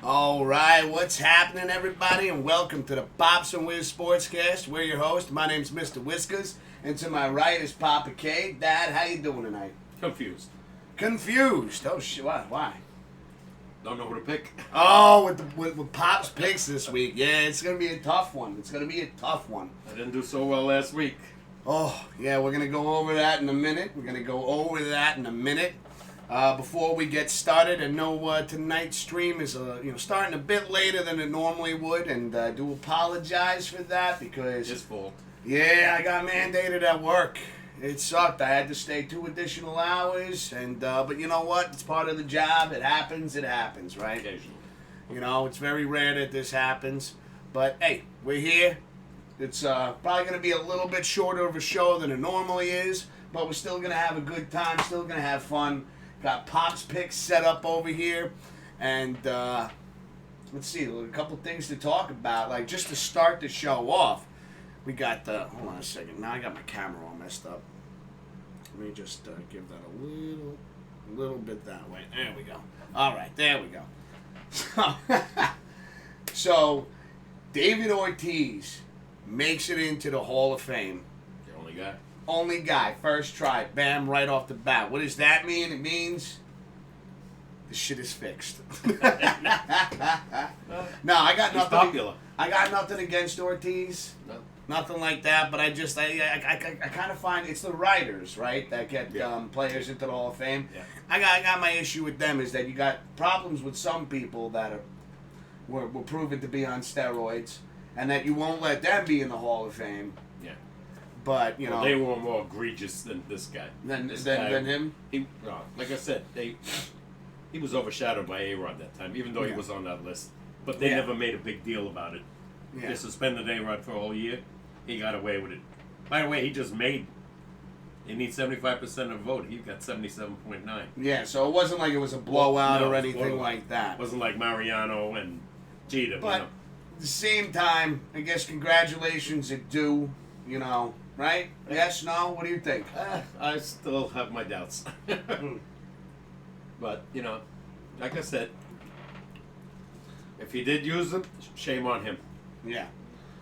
All right, what's happening, everybody, and welcome to the Pops and Wiz SportsCast. We're your host. My name's Mr. Whiskers, and to my right is Papa K. Dad, how you doing tonight? Confused. Confused? Oh shit! Why? Don't know who to pick. Oh, with Pop's picks this week. Yeah, it's gonna be a tough one. I didn't do so well last week. Oh yeah, we're gonna go over that in a minute. Before we get started, I know tonight's stream is starting a bit later than it normally would, and I do apologize for that because His fault. yeah, I got mandated at work. It sucked. I had to stay 2 additional hours, and but you know what? It's part of the job. It happens, right? Occasionally. You know, it's very rare that this happens, but hey, we're here. It's probably going to be a little bit shorter of a show than it normally is, but we're still going to have a good time, still going to have fun. Got Pop's picks set up over here, and let's see, a couple things to talk about. Like, just to start the show off, we got hold on a second. Now I got my camera all messed up. Let me just give that a little bit that way. There we go. All right, there we go. So David Ortiz makes it into the Hall of Fame. The only guy. Only guy, first try, bam, right off the bat. What does that mean? It means the shit is fixed. No, I got He's nothing. popular. I got nothing against Ortiz. No. Nothing like that. But I kind of find it's the writers, right, that get players into the Hall of Fame. Yeah. I got my issue with them is that you got problems with some people that were proven to be on steroids, and that you won't let them be in the Hall of Fame. Yeah. But you know, They were more egregious than this guy. than guy, him. Like I said, he was overshadowed by A-Rod that time, even though he was on that list. But they never made a big deal about it. Yeah. They suspended A-Rod for a whole year. He got away with it. By the way, he needs 75% of the vote. He got 77.9. Yeah, so it wasn't like it was a blowout No, or it was anything blowout. like that. It wasn't like Mariano and Jeter. But at the same time, I guess congratulations are due, right? Yes, no? What do you think? I still have my doubts. But, like I said, if he did use them, shame on him. Yeah.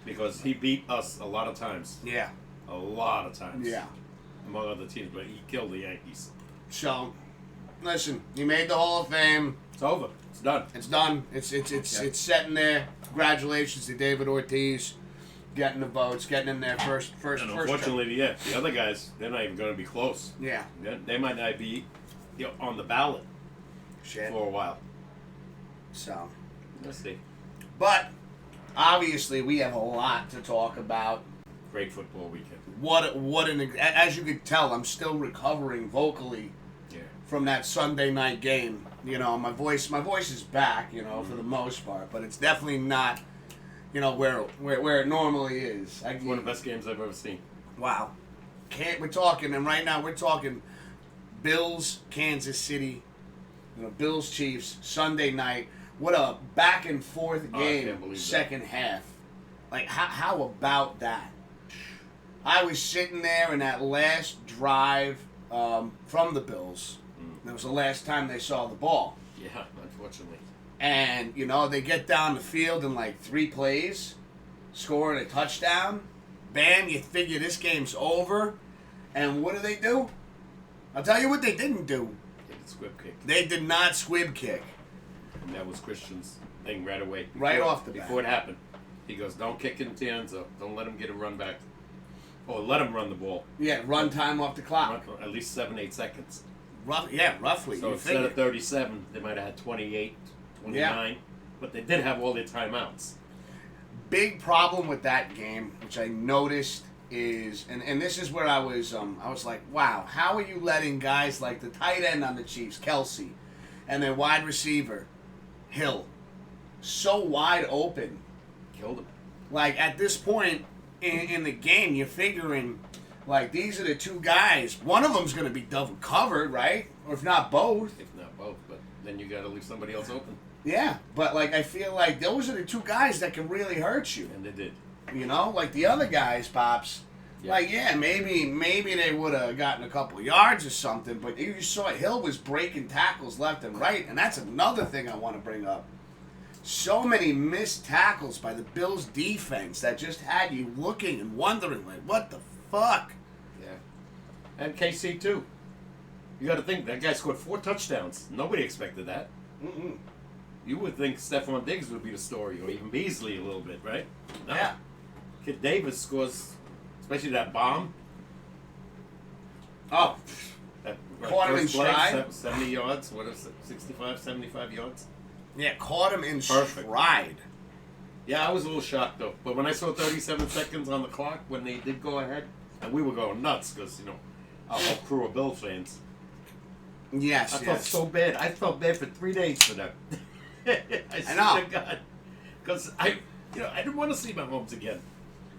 Because he beat us a lot of times. Yeah. A lot of times. Yeah. Among other teams, but he killed the Yankees. So, listen, he made the Hall of Fame. It's over. It's done. It's done. It's set in there. Congratulations to David Ortiz getting the votes, getting in there first. And unfortunately, the other guys, they're not even going to be close. Yeah. They might not be on the ballot for a while. So, Let's see. but obviously we have a lot to talk about. Great football weekend. As you could tell, I'm still recovering vocally from that Sunday night game. My voice is back, for the most part, but it's definitely not, where it normally is. It's one of the best games I've ever seen. Wow. Right now we're talking Bills, Kansas City, Bills, Chiefs, Sunday night. What a back and forth game, second half. Like, how about that? I was sitting there in that last drive from the Bills. That was the last time they saw the ball. Yeah, unfortunately. And, they get down the field in like 3 plays, scoring a touchdown. Bam, you figure this game's over. And what do? I'll tell you what they didn't do. They did squib kick. They did not squib kick. And that was Christian's thing right away. Right off the bat. Before it happened. He goes, don't kick it into the end zone. Don't let him get a run back. Or let him run the ball. Yeah, run time off the clock. At least 7-8 seconds. Roughly. So instead of 37, they might have had 28, 29. Yeah. But they did have all their timeouts. Big problem with that game, which I noticed, is, and this is where I was like, wow, how are you letting guys like the tight end on the Chiefs, Kelsey, and their wide receiver, Hill, so wide open? Killed him. Like, at this point in the game, you're figuring, like, these are the 2 guys. One of them's going to be double covered, right? Or if not both. If not both, but then you got to leave somebody else open. Yeah, but, like, I feel like those are the 2 guys that can really hurt you. And they did. Like the other guys, Pops. Yeah. Like, yeah, maybe they would have gotten a couple of yards or something, but you saw Hill was breaking tackles left and right, and that's another thing I want to bring up. so many missed tackles by the Bills defense that just had you looking and wondering, like, what the fuck? Yeah. And KC, too. You got to think, that guy scored 4 touchdowns. Nobody expected that. Mm-mm. You would think Stephon Diggs would be the story, or even Beasley a little bit, right? No. Yeah. Kid Davis scores, especially that bomb. Oh, That Caught him in first play, stride. 70 yards. What is it? 65, 75 yards? yeah, caught him in Perfect. stride. Yeah, I was a little shocked, though. But when I saw 37 seconds on the clock, when they did go ahead, and we were going nuts, because, our whole crew of Bill fans. Yes, I felt yes. so bad. I felt bad for 3 days for them. I know. swear to God. Because I didn't want to see Mahomes again.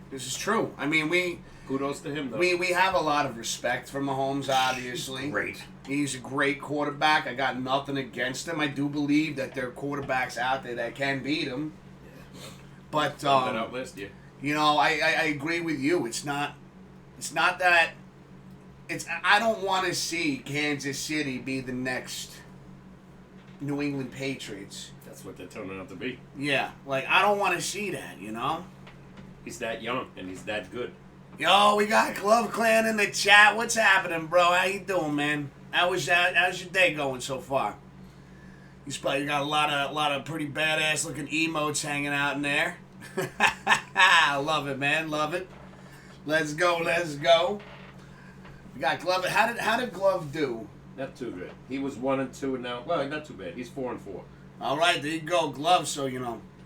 This is true. I mean, Kudos to him, though. we have a lot of respect for Mahomes, obviously. Great. He's a great quarterback. I got nothing against him. I do believe that there are quarterbacks out there that can beat him. But Found that out last year. I agree with you. It's not that. I don't want to see Kansas City be the next New England Patriots. That's what they're turning out to be. Yeah, like I don't want to see that. He's that young, and he's that good. Yo, we got Glove Clan in the chat. What's happening, bro? How you doing, man? How's your day going so far? You got a lot of pretty badass looking emotes hanging out in there. I love it, man. Love it. Let's go. We got Glove. How did Glove do? Not too good. He was 1-2, and now, well, not too bad. He's 4-4. All right, there you go, Glove. So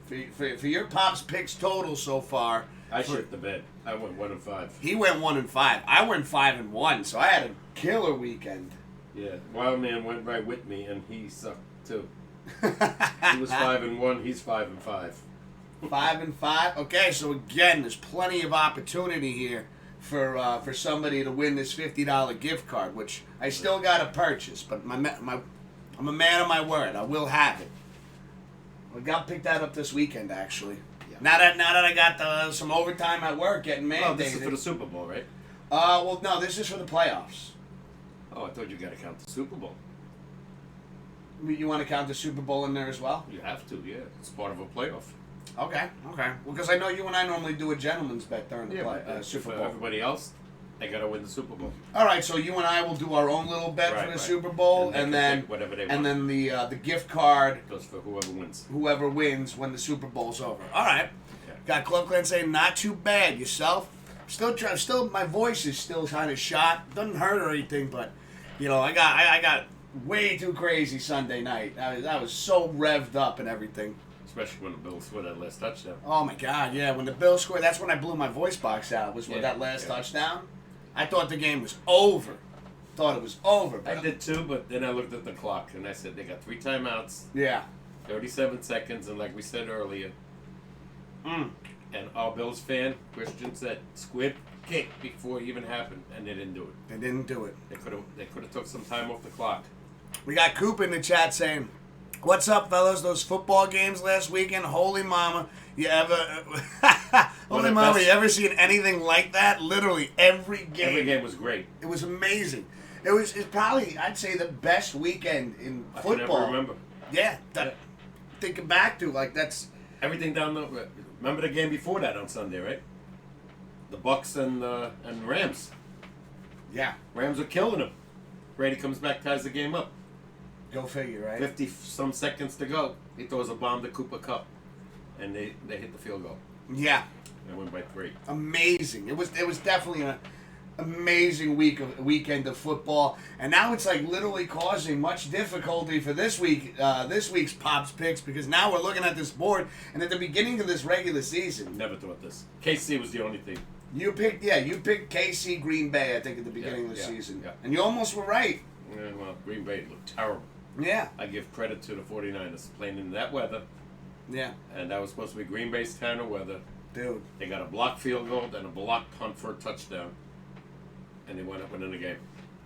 for your Pops picks total so far. I shit the bed. I went 1-5. He went 1-5. I went 5-1. So I had a killer weekend. Yeah, Wild Man went right with me, and he sucked too. He was 5-1. He's 5-5. 5-5. Okay, so again, there's plenty of opportunity here for somebody to win this $50 gift card, which I still got to purchase. But I'm a man of my word. I will have it. I got picked that up this weekend, actually. Yeah. Now that I got some overtime at work getting mandated. Oh, this is for the Super Bowl, right? Well, no, this is for the playoffs. Oh, I thought you got to count the Super Bowl. You want to count the Super Bowl in there as well? You have to, yeah. It's part of a playoff. Okay. Well, because I know you and I normally do a gentleman's bet during the Super Bowl. For everybody else, they got to win the Super Bowl. All right, so you and I will do our own little bet for the Super Bowl, and then whatever they want. And then the gift card goes for whoever wins. Whoever wins when the Super Bowl's over. All right. Yeah. Got Club Clan saying not too bad. Yourself? Still, my voice is still kind of shot. Doesn't hurt or anything, but I got way too crazy Sunday night. I was so revved up and everything. Especially when the Bills scored that last touchdown. Oh my God, yeah. When the Bills scored, that's when I blew my voice box out, was with that last touchdown. I thought the game was over. Thought it was over. I did too, but then I looked at the clock and I said they got 3 timeouts. Yeah. 37 seconds, and like we said earlier, and our Bills fan, Christian, said squib kick before it even happened, and they didn't do it. They didn't do it. They could have took some time off the clock. We got Coop in the chat saying, "What's up, fellas? Those football games last weekend, holy mama, you ever seen anything like that? Literally every game. Every game was great. It was amazing. It's probably, I'd say, the best weekend in football. I can never remember. Yeah, thinking back to, like, that's... Everything down the... Remember the game before that on Sunday, right? The Bucks and Rams. Yeah. Rams are killing them. Brady comes back, ties the game up. Go figure, right? 50-some seconds to go. He throws a bomb to Cooper Kupp, and they hit the field goal. Yeah. They win by 3. Amazing. It was definitely an amazing weekend of football, and now it's like literally causing much difficulty for this week's Pops picks, because now we're looking at this board, and at the beginning of this regular season, never thought this. KC was the only team. You picked KC Green Bay, I think, at the beginning of the season, and you almost were right. Yeah, well, Green Bay looked terrible. Yeah. I give credit to the 49ers playing in that weather. Yeah. And that was supposed to be Green Bay's kind of weather. Dude. They got a blocked field goal, then a blocked punt for a touchdown. And they went up winning the game.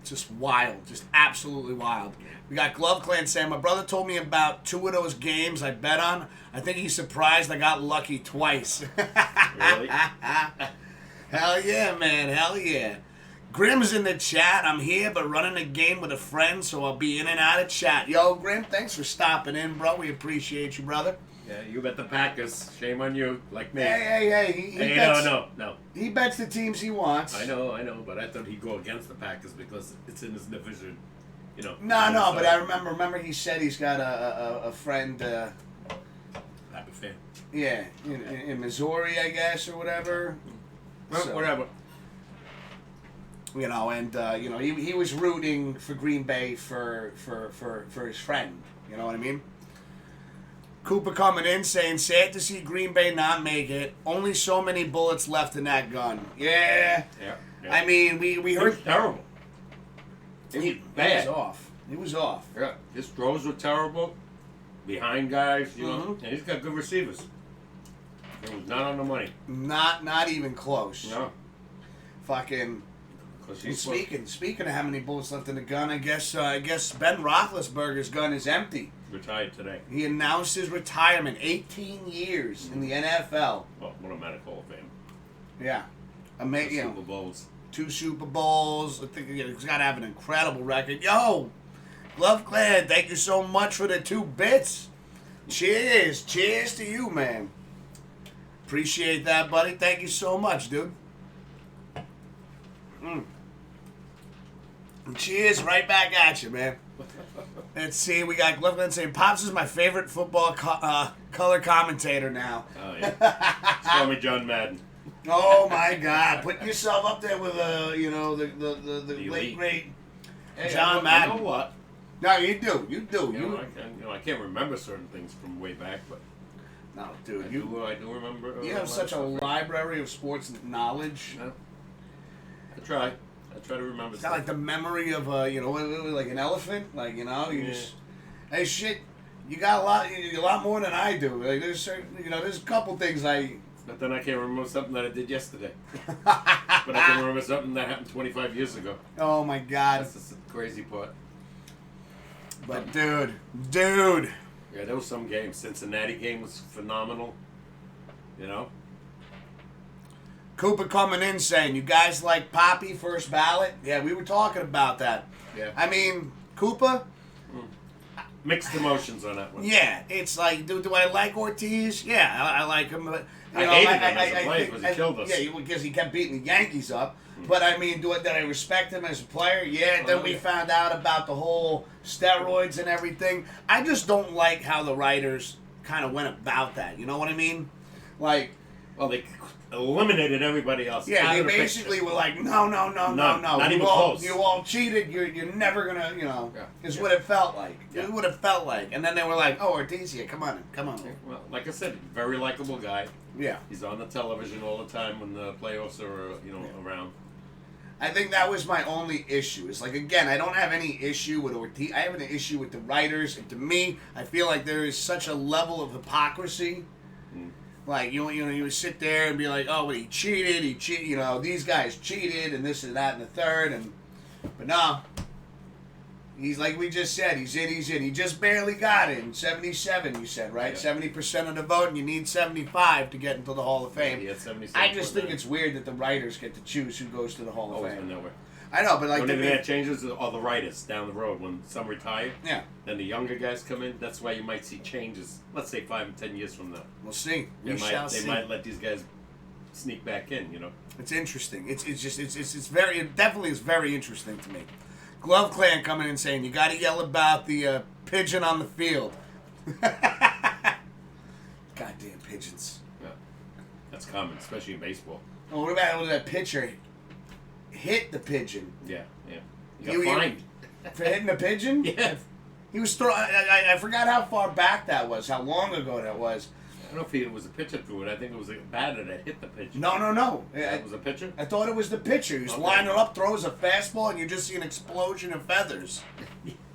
Just wild. Just absolutely wild. We got Glove Clan saying, my brother told me about 2 of those games I bet on. I think he's surprised I got lucky twice. Really? Hell yeah, man. Hell yeah. Grim's in the chat. I'm here, but running a game with a friend, so I'll be in and out of chat. Yo, Grim, thanks for stopping in, bro. We appreciate you, brother. Yeah, you bet the Packers. Shame on you, like me. Hey. He bets, No. He bets the teams he wants. I know, but I thought he'd go against the Packers because it's in his division. You know. No, but I remember he said he's got a friend. Happy fan. Yeah, in Missouri, I guess, or whatever. Well, So, whatever. You know, and he was rooting for Green Bay for his friend. You know what I mean? Cooper coming in saying, sad to see Green Bay not make it. Only so many bullets left in that gun. Yeah. I mean, we It heard was terrible. It was bad. He was off. Yeah, his throws were terrible. Behind guys, you know, Mhm. and he's got good receivers. It was not on the money. Not even close. No. Fucking. Because And he's speaking of how many bullets left in the gun, I guess Ben Roethlisberger's gun is empty. retired today. He announced his retirement. 18 years in the NFL. Well, what a medical of fame. Yeah, amazing. You know, Super Bowls. 2 Super Bowls. I think he's got to have an incredible record. Yo, Glove Clan, thank you so much for the 2 bits. Cheers to you, man. Appreciate that, buddy. Thank you so much, dude. And cheers right back at you, man. Let's see, we got Glove saying, Pops is my favorite football color commentator now. Oh, yeah. Call me John Madden. Oh, my God. Putting yourself up there with, the late, elite. great Hey, John Madden. You know what? No, you do. I can't remember certain things from way back, but No, dude. I do remember. You have such a library of sports knowledge. Yeah. I try to remember. It's got like the memory of like an elephant. Like you just hey shit. You got a lot more than I do. Like there's certain, there's a couple things But then I can't remember something that I did yesterday. But I can remember something that happened 25 years ago. Oh my God. That's the crazy part. But dude. Yeah, there was some games. Cincinnati game was phenomenal. You know. Cooper coming in saying, you guys like Poppy first ballot? Yeah, we were talking about that. Yeah. I mean, Cooper. Mixed emotions on that one. Yeah, it's like, do I like Ortiz? Yeah, I like him. But, I hated him as a player because he killed us. Yeah, because he kept beating the Yankees up. But I mean, did I respect him as a player? Yeah. Then we found out about the whole steroids and everything. I just don't like how the writers kind of went about that. You know what I mean? Like, well, they eliminated everybody else. yeah, they basically were like, no. Not even close. You all cheated. You're never gonna, is what it felt like. Yeah. It's what it felt like. And then they were like, oh, Ortiz, come on. Well, like I said, very likable guy. Yeah. He's on the television all the time when the playoffs are, around. I think that was my only issue. It's like, again, I don't have any issue with Ortiz. I have an issue with the writers. And to me, I feel like there is such a level of hypocrisy. Like, you would sit there and be like, oh, well, he cheated, these guys cheated, and this and that and the third. But no. He's like we just said, he's in. He just barely got in. 77, you said, right? Yeah. 70% of the vote, and you need 75 to get into the Hall of Fame. Yeah, he had 77. I just think it's weird that the writers get to choose who goes to the Hall of always Fame. been that way. I know, but like... The only thing that changes are the writers down the road. When some retire, Yeah. then the younger guys come in. That's why you might see changes, let's say 5 and 10 years from now. We'll see. They See. might let these guys sneak back in, It's interesting. It's very... It definitely is very interesting to me. Glove Clan coming in saying, you got to yell about the pigeon on the field. Goddamn pigeons. Yeah. That's common, especially in baseball. Oh, what about when that pitcher hit the pigeon? Yeah. You got fined. For hitting the pigeon? Yeah. He was throwing... I forgot how far back that was, how long ago that was. I don't know if it was a pitcher threw it. I think it was a batter that hit the pitcher. No. That was a pitcher? I thought it was the pitcher. He was Okay. lining up, throws a fastball, and you just see an explosion of feathers.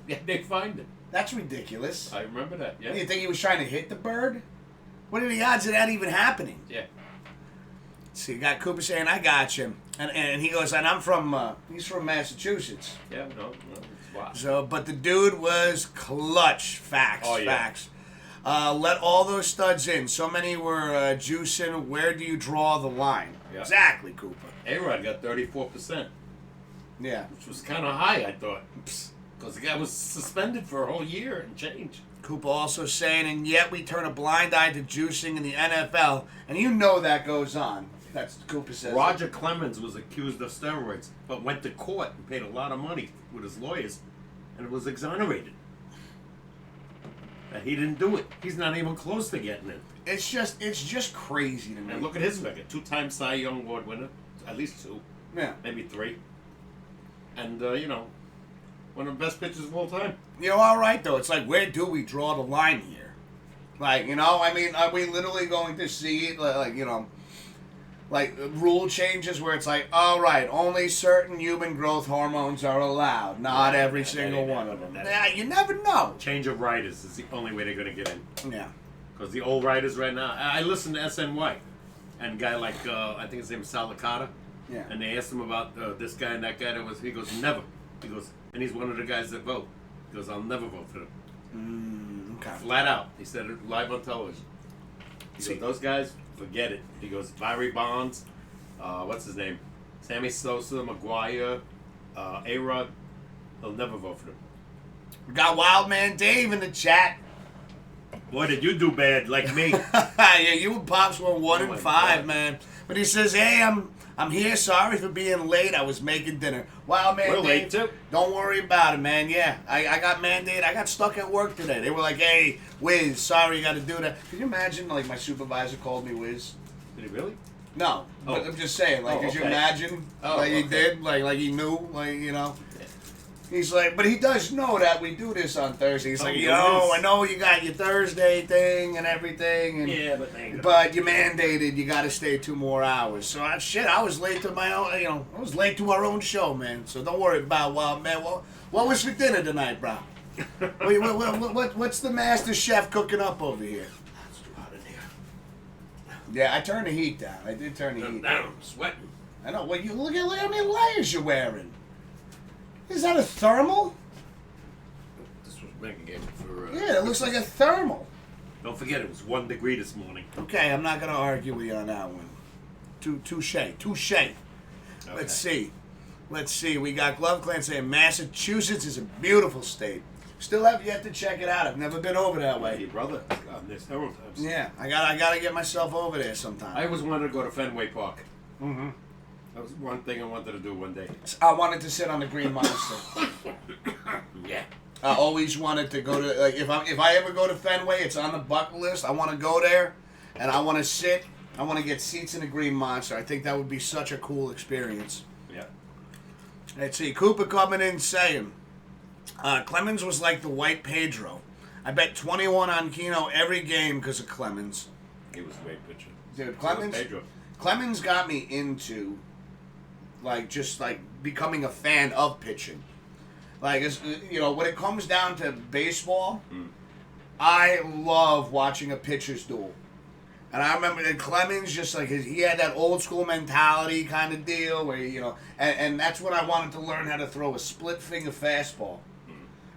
Yeah, they fined it. That's ridiculous. I remember that, yeah. You think he was trying to hit the bird? What are the odds of that even happening? Yeah. See, you got Cooper saying, I got you. And he goes, and I'm from, he's from Massachusetts. Yeah, no, it's wild. So, but the dude was clutch. Facts, Oh, yeah. facts. Let all those studs in. So many were juicing. Where do you draw the line? Yeah. Exactly, Cooper. A-Rod got 34%. Yeah. which was kind of high, I thought, because the guy was suspended for a whole year and change. Cooper also saying, and yet we turn a blind eye to juicing in the NFL, and you know that goes on. That's Cooper says. Roger Clemens was accused of steroids, but went to court and paid a lot of money with his lawyers, and was exonerated. That he didn't do it. He's not even close to getting it. It's just crazy to me. And look at his record: 2-time Cy Young Award winner, at least 2, Yeah. maybe 3, and one of the best pitchers of all time. You know, all right though. It's like, where do we draw the line here? Like, I mean, are we literally going to see it like rule changes where it's like, all right, only certain human growth hormones are allowed, not every single one of them. Yeah, you never know. Change of writers is the only way they're going to get in. Yeah. Because the old writers right now, I listen to SNY, and a guy like, I think his name is Salicata, Yeah. and they asked him about this guy and that guy, he goes, never. He goes, and he's one of the guys that vote. He goes, I'll never vote for them. Okay. Flat out. He said it live on television. He goes, those guys, forget it. He goes, Barry Bonds, what's his name? Sammy Sosa, McGuire, A-Rod. He'll never vote for them. We got Wild Man Dave in the chat. Boy, did you do bad, like me. Yeah, you and Pops were 1 my and 5, God. man. But he says, hey, I'm here. Sorry for being late. I was making dinner. Wild Man We're Dave, late, too. don't worry about it, man. Yeah, I got mandated. I got stuck at work today. They were like, hey, Wiz, sorry you got to do that. Can you imagine, like, my supervisor called me Wiz? Did he really? No, but Oh. I'm just saying, like, Oh, could you okay. imagine, Oh, like he okay. did, like he knew, He's like, but he does know that we do this on Thursday. He's Oh, like, he yo, is. I know you got your Thursday thing and everything, and Yeah, but they ain't gonna- but you mandated you got to stay 2 more hours. So I was late to my own, I was late to our own show, man. So don't worry about Wild Man. What was for dinner tonight, bro? What's the master chef cooking up over here? It's too hot in here. Yeah, I turned the heat down. I did turn the I'm heat down. down. I'm sweating. I know. Well, you look at how many layers you're wearing. Is that a thermal? This was Megan gave me for. Yeah, it looks like a thermal. Don't forget, it was 1 degree this morning. Okay, I'm not gonna argue with you on that one. Touche. Okay. Let's see. We got Glove Clan saying Massachusetts is a beautiful state. Still have yet to check it out. I've never been over that Hey, way. brother, on this several times. Yeah, I gotta get myself over there sometime. I always wanted to go to Fenway Park. Mm-hmm. That was one thing I wanted to do one day. I wanted to sit on the Green Monster. Yeah. I always wanted to go to, like, if I ever go to Fenway, it's on the bucket list. I want to go there, and I want to sit. I want to get seats in the Green Monster. I think that would be such a cool experience. Yeah. Let's see. Cooper coming in saying, Clemens was like the white Pedro. I bet 21 on Keno every game because of Clemens. He was a great pitcher. Dude, So was Clemens. Pedro. Clemens got me into, just becoming a fan of pitching. Like, when it comes down to baseball, I love watching a pitcher's duel. And I remember that Clemens he had that old school mentality kind of deal where, and that's when I wanted to learn how to throw a split finger fastball.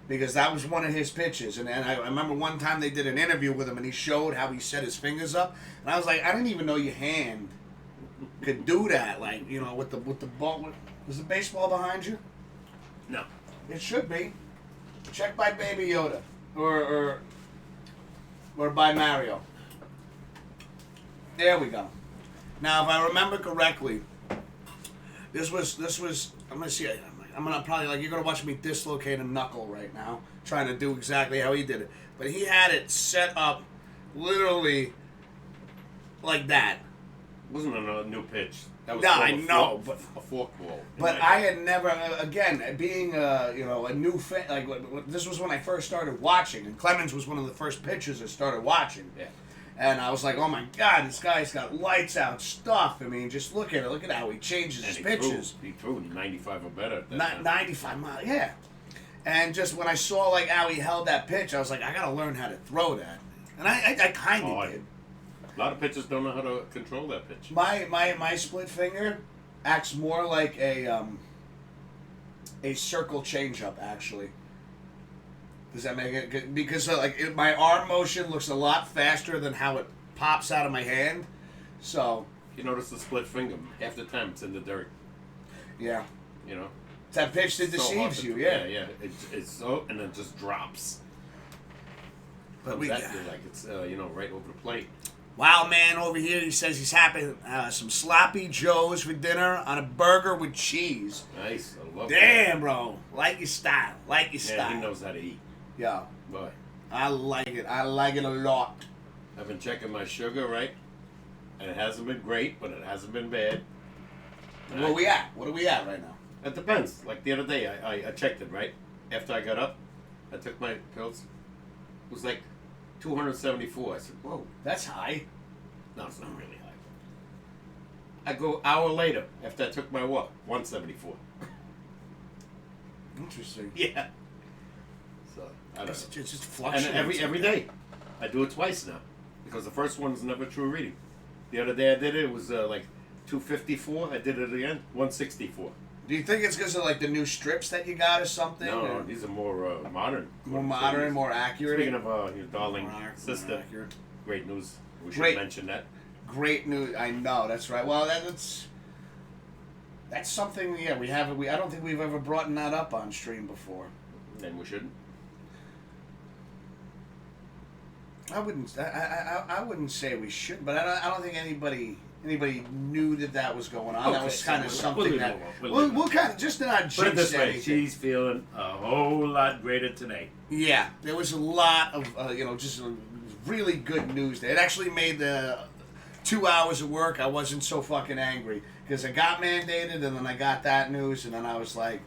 Because that was one of his pitches. And I remember one time they did an interview with him and he showed how he set his fingers up. And I was like, I didn't even know your hand could do that. Like, with the ball. Was the baseball behind you? No. It should be. Check by Baby Yoda. Or by Mario. There we go. Now, if I remember correctly, this was. I'm gonna see. I'm gonna probably you're gonna watch me dislocate a knuckle right now, trying to do exactly how he did it. But he had it set up, literally, like that. It wasn't a new pitch. That was No, called I a know, fork- a fork ball. But I had never, again, being a new fan. This was when I first started watching, and Clemens was one of the first pitchers I started watching. Yeah. And I was like, oh my God, this guy's got lights out stuff. I mean, just look at it. Look at how he changes his And pitches. He threw 95 or better at that time. 95 miles, yeah. And just when I saw how he held that pitch, I was like, I got to learn how to throw that. And I kind of did. A lot of pitchers don't know how to control that pitch. My split finger acts more like a circle changeup, actually. Does that make it good? Because my arm motion looks a lot faster than how it pops out of my hand. So You notice the split finger, half the time it's in the dirt. yeah, It's that pitch that So hard deceives to- you, yeah. Yeah. It's so, and it just drops. But we Exactly like it's right over the plate. Wow, man, over here he says he's having some sloppy joes for dinner on a burger with cheese. Nice, I love Damn, bro. Like your style. Like your that. style. Yeah, he knows how to eat. Yeah. Boy, I like it. I like it a lot. I've been checking my sugar, right? And it hasn't been great, but it hasn't been bad. Where are we at? What are we at right now? It depends. Like the other day, I checked it, right? After I got up, I took my pills. It was like 274. I said, whoa. That's high. No, it's not really high. I go hour later, after I took my walk, 174. Interesting. Yeah. So, I don't know. It's just And fluctuates. every day. I do it twice now. Because the first one's never true reading. The other day I did it, it was like 254. I did it again, 164. Do you think it's because of like the new strips that you got or something? No, or these are more modern. more modern, more accurate. Speaking of your darling More more sister, accurate. great news. We should Great. mention that. Great news. I know. That's right. Well, that's something. Yeah, we haven't. I don't think we've ever brought that up on stream before. And we shouldn't. I wouldn't say we should, but I don't think anybody knew that was going on. That Okay, was so kind of we'll something leave that it alone. we'll kind of just not Put it this jinx way, anything. she's feeling a whole lot greater today. Yeah, there was a lot of just really good news there. It actually made the 2 hours of work. I wasn't so fucking angry because I got mandated, and then I got that news, and then I was like,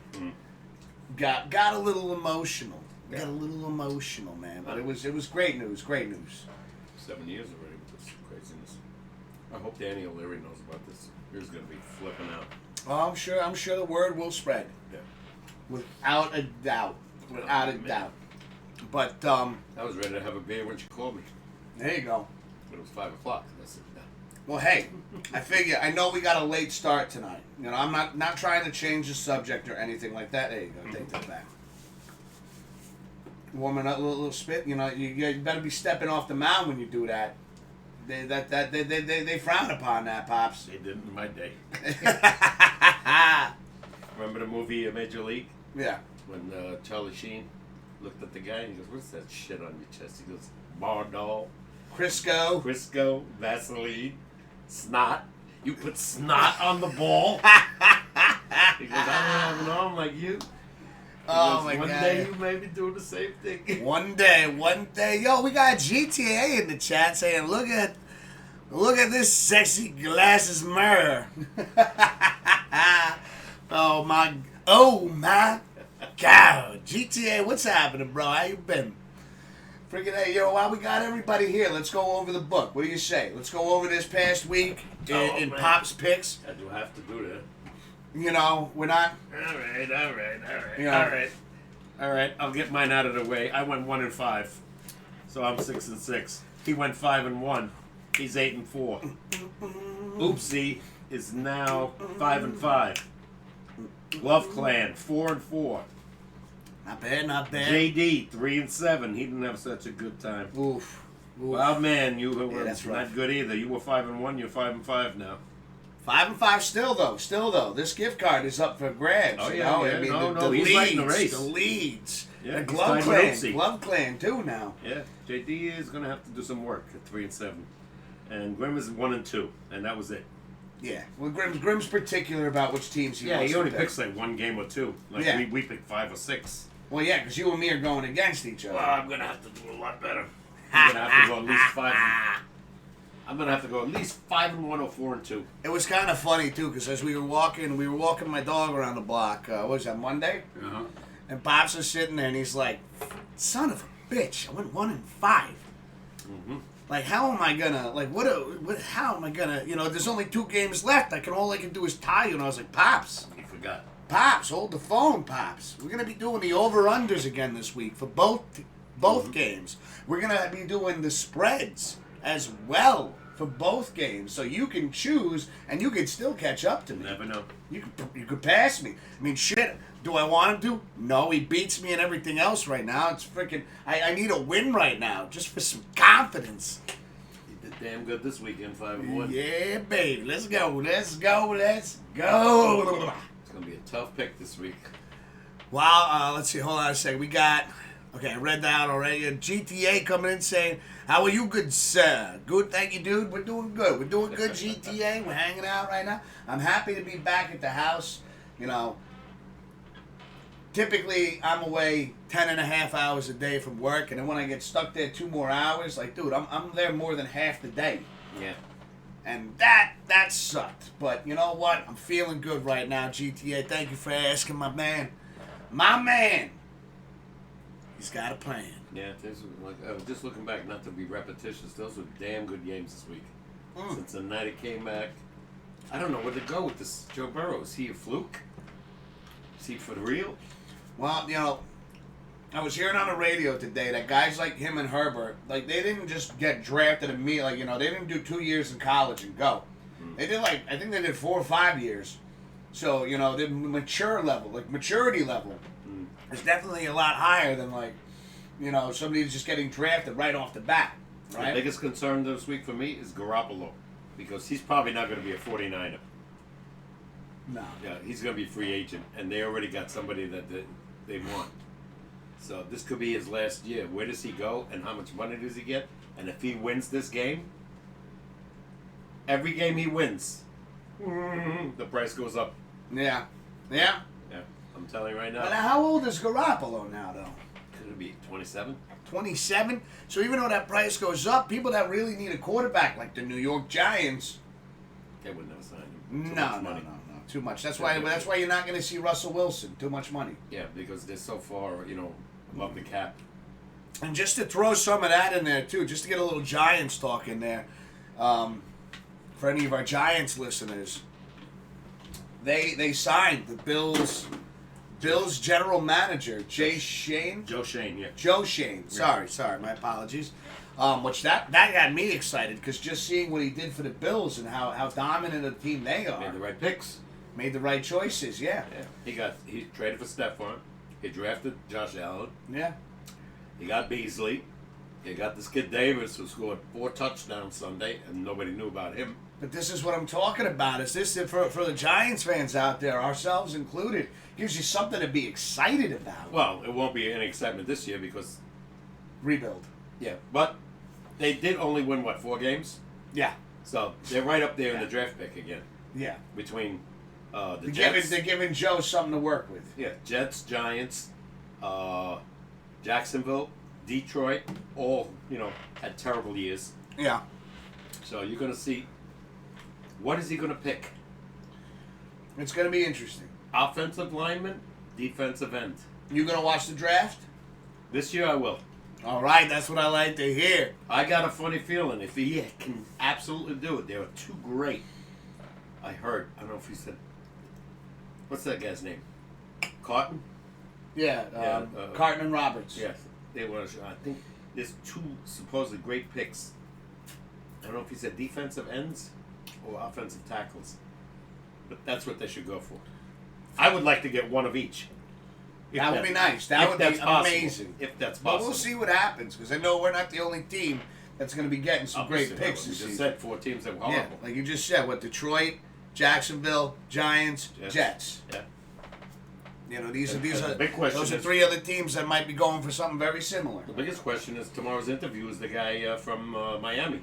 got a little emotional. Yeah. Got a little emotional, man. But it was great news. Great news. 7 years already with this craziness. I hope Danny O'Leary knows about this. He's gonna be flipping out. Oh, I'm sure the word will spread. Yeah. Without a doubt. Without a man. doubt. But I was ready to have a beer when she called me. there you go. But it was 5 o'clock. I said, no. Well, hey, I know we got a late start tonight. I'm not trying to change the subject or anything like that. There you go. Take that back. Warming up a little spit. You better be stepping off the mound when you do that. They frown upon that, pops. They didn't in my day. Remember the movie Major League? Yeah. When Charlie Sheen looked at the guy and he goes, what's that shit on your chest? He goes, Bardol, Crisco, Vaseline, snot. You put snot on the ball? He goes, I don't have an arm like you. He Oh goes, my one God. day you may be doing the same thing. One day. Yo, we got GTA in the chat saying, look at this sexy glasses mirror. Oh my God. GTA, what's happening, bro? How you been? Freaking hey, while we got everybody here, let's go over the book. What do you say? Let's go over this past week in man. Pop's picks. I do have to do that. We're not. All right. Yeah. All right, I'll get mine out of the way. I went 1-5, so I'm 6-6. He went 5-1. He's 8-4. Oopsie is now 5-5. Love Clan 4-4. Not bad. JD 3-7. He didn't have such a good time. Oof. Well, man, you were that's not rough. good either. You were 5-1. You're 5-5 now. 5-5 still though. This gift card is up for grabs. Oh, you yeah, know? yeah. I mean, No, the he's leads, right in the race. The leads. Yeah, the he's tied with Oopsie. Glove Clan too now. Yeah, JD is gonna have to do some work at 3-7, and Grim is 1-2, and that was it. Yeah. Well, Grim's particular about which teams he Yeah, wants he to only pick. picks like one game or two. Like Yeah. we pick 5 or 6. Well, yeah, because you and me are going against each other. Well, I'm gonna have to do a lot better. I'm gonna have to go at least 5. I'm gonna have to go at least 5-1 or 4-2. It was kind of funny too, because as we were walking my dog around the block. What was that, Monday? Uh-huh. And Pops was sitting there, and he's like, "Son of a bitch! I went 1-5. Mm-hmm. Like, how am I gonna? Like, how am I gonna? There's only 2 games left. All I can do is tie you." And I was like, "Pops, You forgot. Pops, hold the phone, Pops. We're gonna be doing the over/unders again this week for both games. We're gonna be doing the spreads as well for both games, so you can choose, and you can still catch up to me. Never know. You could pass me. I mean, shit. Do I want him to? No, he beats me in everything else right now. It's freaking. I need a win right now, just for some confidence. You did damn good this weekend, 5-1. Yeah, baby. Let's go. going to be a tough pick this week. Well, let's see. Hold on a second. We got... Okay, I read that already. GTA coming in saying, how are you, good sir? Good, thank you, dude. We're doing good. We're doing good, GTA. We're hanging out right now. I'm happy to be back at the house. You know, typically I'm away 10.5 hours a day from work, and then when I get stuck there 2 more hours, like, dude, I'm there more than half the day. Yeah. And that sucked. But you know what? I'm feeling good right now, GTA. Thank you for asking, my man. My man. He's got a plan. Yeah, I was just looking back, not to be repetitious. Those were damn good games this week. Cincinnati came back. I don't know where to go with this Joe Burrow. Is he a fluke? Is he for real? Well, you know, I was hearing on the radio today that guys like him and Herbert, like, they didn't just get drafted immediately. Like, you know, they didn't do 2 years in college and go. They did, like, I think they did 4 or 5 years. So, you know, the maturity level is definitely a lot higher than, like, you know, somebody who's just getting drafted right off the bat, right? The biggest concern this week for me is Garoppolo, because he's probably not going to be a 49er. No. Yeah, he's going to be free agent, and they already got somebody that they want. So this could be his last year. Where does he go, and how much money does he get? And if he wins this game, every game he wins, the price goes up. Yeah. Yeah. Yeah, I'm telling you right now. But how old is Garoppolo now, though? Could it be 27? 27? So even though that price goes up, people that really need a quarterback, like the New York Giants, They would never sign him. no. Too much. That's why you're not going to see Russell Wilson. Too much money. Yeah, because they're so far, you know, above the cap. And just to throw some of that in there, too, just to get a little Giants talk in there, for any of our Giants listeners, they signed the Bills' general manager, Joe Schoen, yeah. Joe Schoen. Sorry, my apologies. Which that got me excited, because just seeing what he did for the Bills and how dominant a team they are. Made the right picks. Made the right choices, yeah. He traded for Stephon. He drafted Josh Allen. Yeah. He got Beasley. He got this kid Davis, who scored 4 touchdowns Sunday, and nobody knew about him. But this is what I'm talking about. Is this for the Giants fans out there, ourselves included, gives you something to be excited about. Well, it won't be any excitement this year because rebuild. Yeah, but they did only win 4 games. Yeah. So they're right up there in the draft pick again. Yeah. Between the Jets. They're giving Joe something to work with. Yeah, Jets, Giants, Jacksonville, Detroit, all, you know, had terrible years. Yeah. So you're going to see, what is he going to pick? It's going to be interesting. Offensive lineman, defensive end. You going to watch the draft? This year I will. All right, that's what I like to hear. I got a funny feeling if he can absolutely do it, they are too great. I heard, I don't know if he said, what's that guy's name? Carton? Yeah, Carton and Roberts. Yes, they were. I think there's 2 supposedly great picks. I don't know if he said defensive ends or offensive tackles, but that's what they should go for. I would like to get one of each. That would be nice. That would be amazing. If that's possible. But we'll see what happens, because I know we're not the only team that's going to be getting some great picks this season. You just said 4 teams that were horrible. Yeah, like you just said, Detroit, Jacksonville, Giants, Jets. Yeah. You know, these are the big question. Those are 3 other teams that might be going for something very similar. The biggest question is tomorrow's interview is the guy from Miami.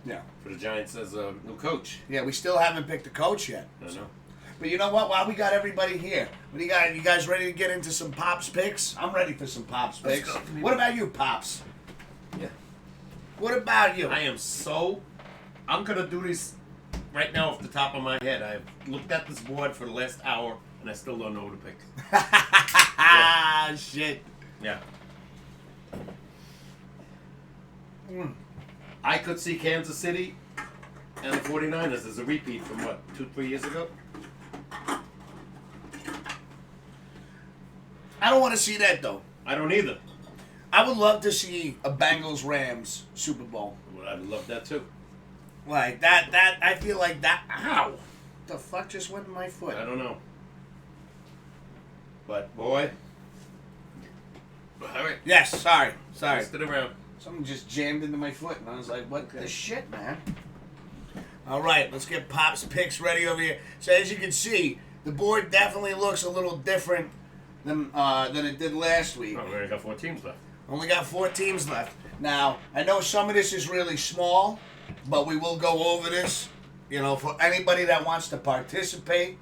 Yeah. For the Giants as a new coach. Yeah, we still haven't picked a coach yet. I know. But you know what? While we got everybody here, what do you got? You guys ready to get into some Pops picks? I'm ready for some Pops picks. What about you, Pops? Yeah. What about you? I'm going to do this right now off the top of my head. I've looked at this board for the last hour, and I still don't know who to pick. Ah, shit. Yeah. I could see Kansas City and the 49ers as a repeat from 2-3 years ago? I don't want to see that, though. I don't either. I would love to see a Bengals-Rams Super Bowl. Well, I'd love that too. Like, that, I feel like that, ow! The fuck just went in my foot? I don't know. But, boy. All right. Yes, sorry. Twist it around. Something just jammed into my foot, and I was like, what the shit, man? All right, let's get Pop's picks ready over here. So as you can see, the board definitely looks a little different than it did last week. Oh, we only got 4 teams left. Only got 4 teams left. Now, I know some of this is really small, but we will go over this, for anybody that wants to participate.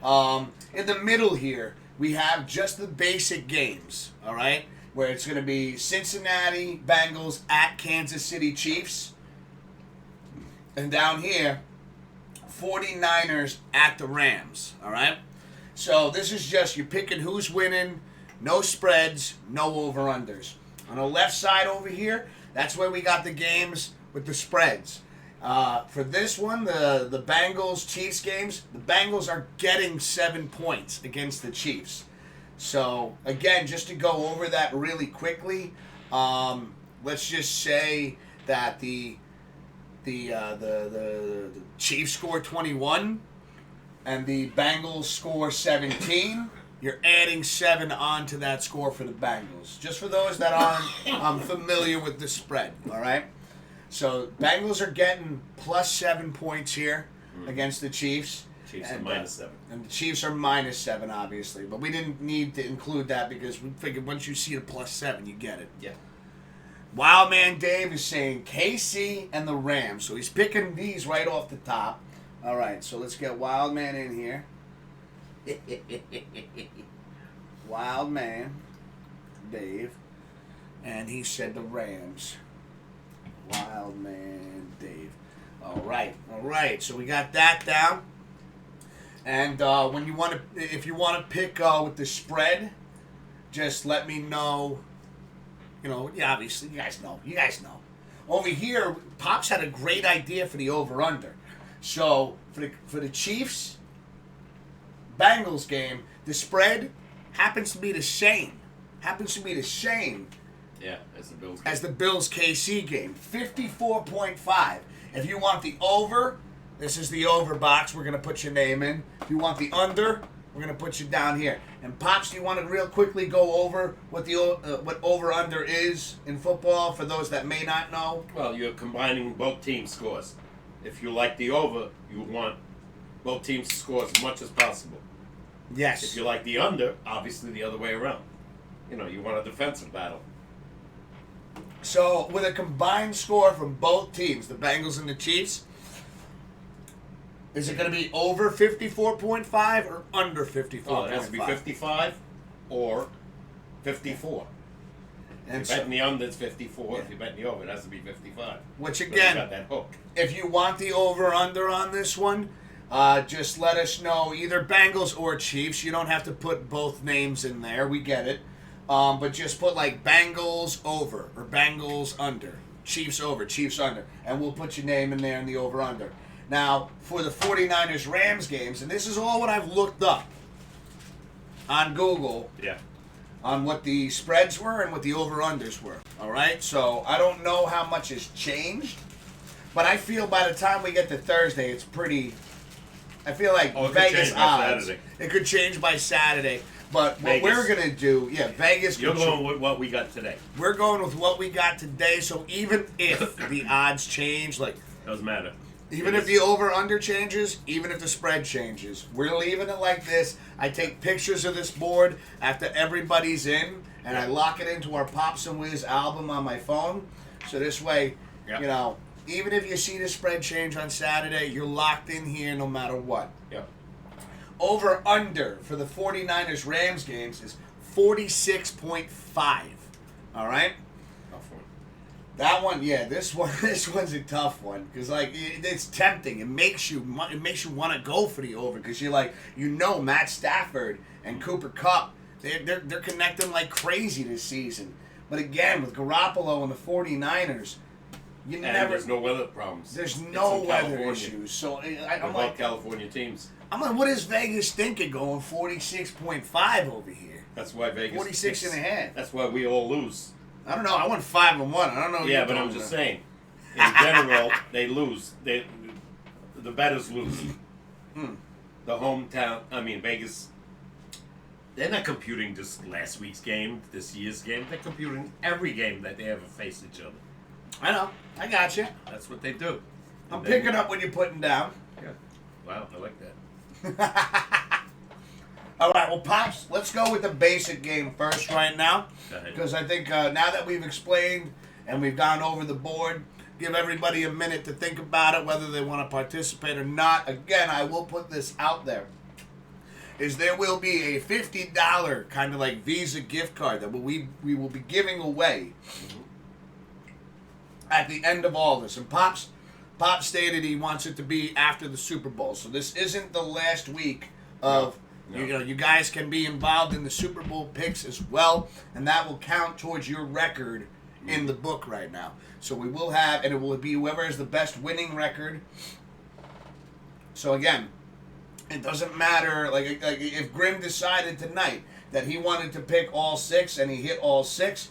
In the middle here, we have just the basic games, all right? Where it's going to be Cincinnati Bengals at Kansas City Chiefs. And down here, 49ers at the Rams, all right? So this is just, you're picking who's winning, no spreads, no over-unders. On the left side over here, that's where we got the games with the spreads. For this one, the Bengals-Chiefs games, the Bengals are getting 7 points against the Chiefs. So, again, just to go over that really quickly, let's just say that the Chiefs score 21 and the Bengals score 17. You're adding 7 onto that score for the Bengals. Just for those that aren't familiar with the spread, all right? So, Bengals are getting plus 7 points here against the Chiefs. Chiefs are minus 7. And the Chiefs are minus 7, obviously. But we didn't need to include that because we figured once you see the plus 7, you get it. Yeah. Wildman Dave is saying KC and the Rams. So he's picking these right off the top. All right, so let's get Wildman in here. Wildman Dave. And he said the Rams. Wildman Dave. All right. So we got that down. And if you want to pick with the spread, just let me know. Obviously, you guys know. Over here, Pops had a great idea for the over/under. So for the Chiefs Bengals game, the spread happens to be the same. Yeah, as the Bills KC game, 54.5. If you want the over, this is the over box. We're gonna put your name in. If you want the under, we're gonna put you down here. And Pops, do you want to real quickly go over what what over under is in football for those that may not know? Well, you're combining both teams' scores. If you like the over, you want both teams to score as much as possible. Yes. If you like the under, obviously the other way around. You want a defensive battle. So with a combined score from both teams, the Bengals and the Chiefs, is it going to be over 54.5 or under 54.5? Oh, it has to be 55 or 54. And if you're betting the under, it's 54. Yeah. If you're betting the over, it has to be 55. Which, so again, you got that hook. If you want the over-under on this one, just let us know, either Bengals or Chiefs. You don't have to put both names in there. We get it. But just put like Bengals over or Bengals under. Chiefs over, Chiefs under. And we'll put your name in there in the over-under. Now, for the 49ers-Rams games, and this is all what I've looked up on Google on what the spreads were and what the over-unders were. All right? So, I don't know how much has changed, but I feel by the time we get to Thursday, it's pretty... I feel like Vegas odds. It could change by Saturday. But what we're going to do, Vegas... You're going with what we got today. We're going with what we got today, so even if the odds change, doesn't matter. Even if the over-under changes, even if the spread changes, we're leaving it like this. I take pictures of this board after everybody's in, and I lock it into our Pops and Wiz album on my phone. So this way, even if you see the spread change on Saturday, you're locked in here no matter what. Yep. Over-under for the 49ers-Rams games is 46.5. All right? That one, this one's a tough one because it's tempting. It makes you want to go for the over because you're Matt Stafford and Cooper Kupp, they're connecting like crazy this season. But again, with Garoppolo and the 49ers, there's no weather problems. There's no weather issues. So I'm like California teams. I'm like, what is Vegas thinking going 46.5 over here? That's why Vegas 46.5. That's why we all lose. I don't know. I went 5-1. I don't know. Yeah, but I'm just saying. In general, they lose. The bettors lose. The hometown. Vegas. They're not computing just last week's game, this year's game. They're computing every game that they ever face each other. I know. I got you. That's what they do. I'm picking up what you're putting down. Yeah. Wow, I like that. All right, well, Pops, let's go with the basic game first right now. Go ahead. Because I think now that we've explained and we've gone over the board, give everybody a minute to think about it, whether they want to participate or not. Again, I will put this out there. There will be a $50 kind of like Visa gift card that we will be giving away at the end of all this. And Pops stated he wants it to be after the Super Bowl. So this isn't the last week of... No. You guys can be involved in the Super Bowl picks as well, and that will count towards your record in the book right now. So we will have, and it will be whoever has the best winning record. So again, it doesn't matter, like if Grim decided tonight that he wanted to pick all 6 and he hit all 6,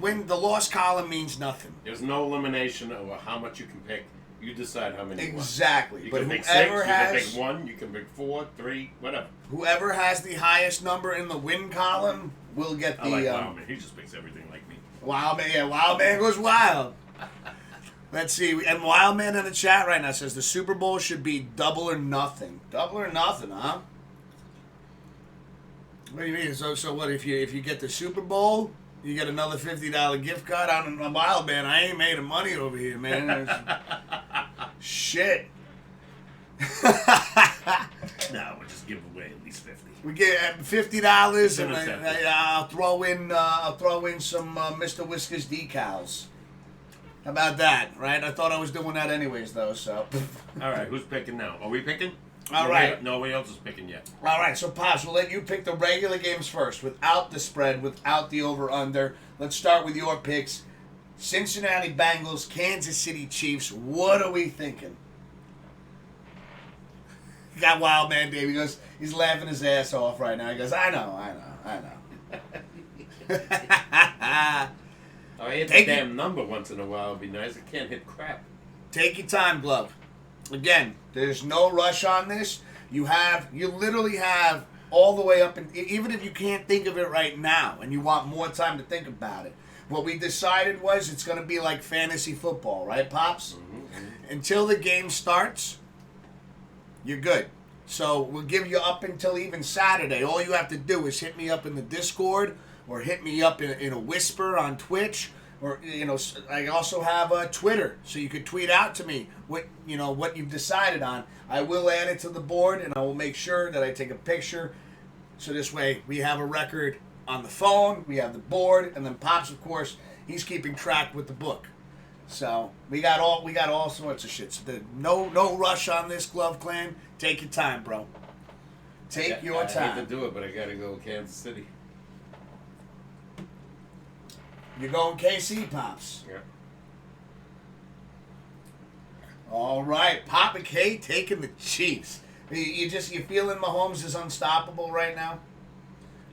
when the loss column means nothing. There's no elimination of how much you can pick. You decide how many exactly. you but can pick whoever 6, has, you can pick 1, you can pick 4, 3, whatever. Whoever has the highest number in the win column will get the... I like Wild Man. He just picks everything like me. Wild Man goes wild. Let's see. And Wild Man in the chat right now says the Super Bowl should be double or nothing. Double or nothing, huh? What do you mean? So what if you get the Super Bowl, you get another $50 gift card? I'm a Wild Man. I ain't made of money over here, man. Shit. No, we'll just give away at least 50. We get $50, and incentive. I'll throw in some Mr. Whiskers decals. How about that? Right? I thought I was doing that anyways, though. So. All right, who's picking now? Are we picking? All right. Nobody else is picking yet. All right. So, Pops, we'll let you pick the regular games first, without the spread, without the over/under. Let's start with your picks. Cincinnati Bengals, Kansas City Chiefs. What are we thinking? You got Wild Man Dave. He goes, he's laughing his ass off right now. He goes, I know. I hit the damn number once in a while would be nice. I can't hit crap. Take your time, Glove. Again, there's no rush on this. You literally have all the way up, and even if you can't think of it right now and you want more time to think about it, what we decided was it's going to be like fantasy football, right, Pops? Mm-hmm. Until the game starts, you're good. So we'll give you up until even Saturday. All you have to do is hit me up in the Discord or hit me up in a whisper on Twitch. Or, I also have Twitter, so you could tweet out to me what you've decided on. I will add it to the board, and I will make sure that I take a picture. So this way, we have a record on the phone, we have the board, and then Pops, of course, he's keeping track with the book. So we got all sorts of shit. So no rush on this, Glove Clan. Take your time, bro. Take your time. I hate to do it, but I got to go with Kansas City. You're going KC, Pops. Yeah. All right, Papa K taking the Chiefs. You feeling Mahomes is unstoppable right now?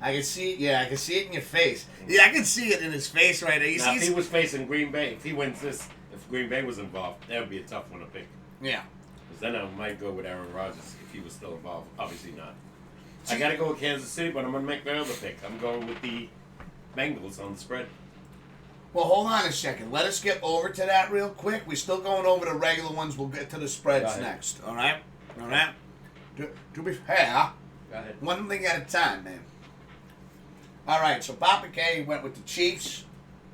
I can see it. Yeah, I can see it in your face. Yeah, I can see it in his face right now. Now, if he was facing Green Bay, if he wins this, if Green Bay was involved, that would be a tough one to pick. Yeah. Because then I might go with Aaron Rodgers if he was still involved. Obviously not. I got to go with Kansas City, but I'm going to make my other pick. I'm going with the Bengals on the spread. Well, hold on a second. Let us get over to that real quick. We're still going over the regular ones. We'll get to the spreads next. All right? All right? To be fair, Go ahead. one thing at a time, man. All right, so Papa K went with the Chiefs.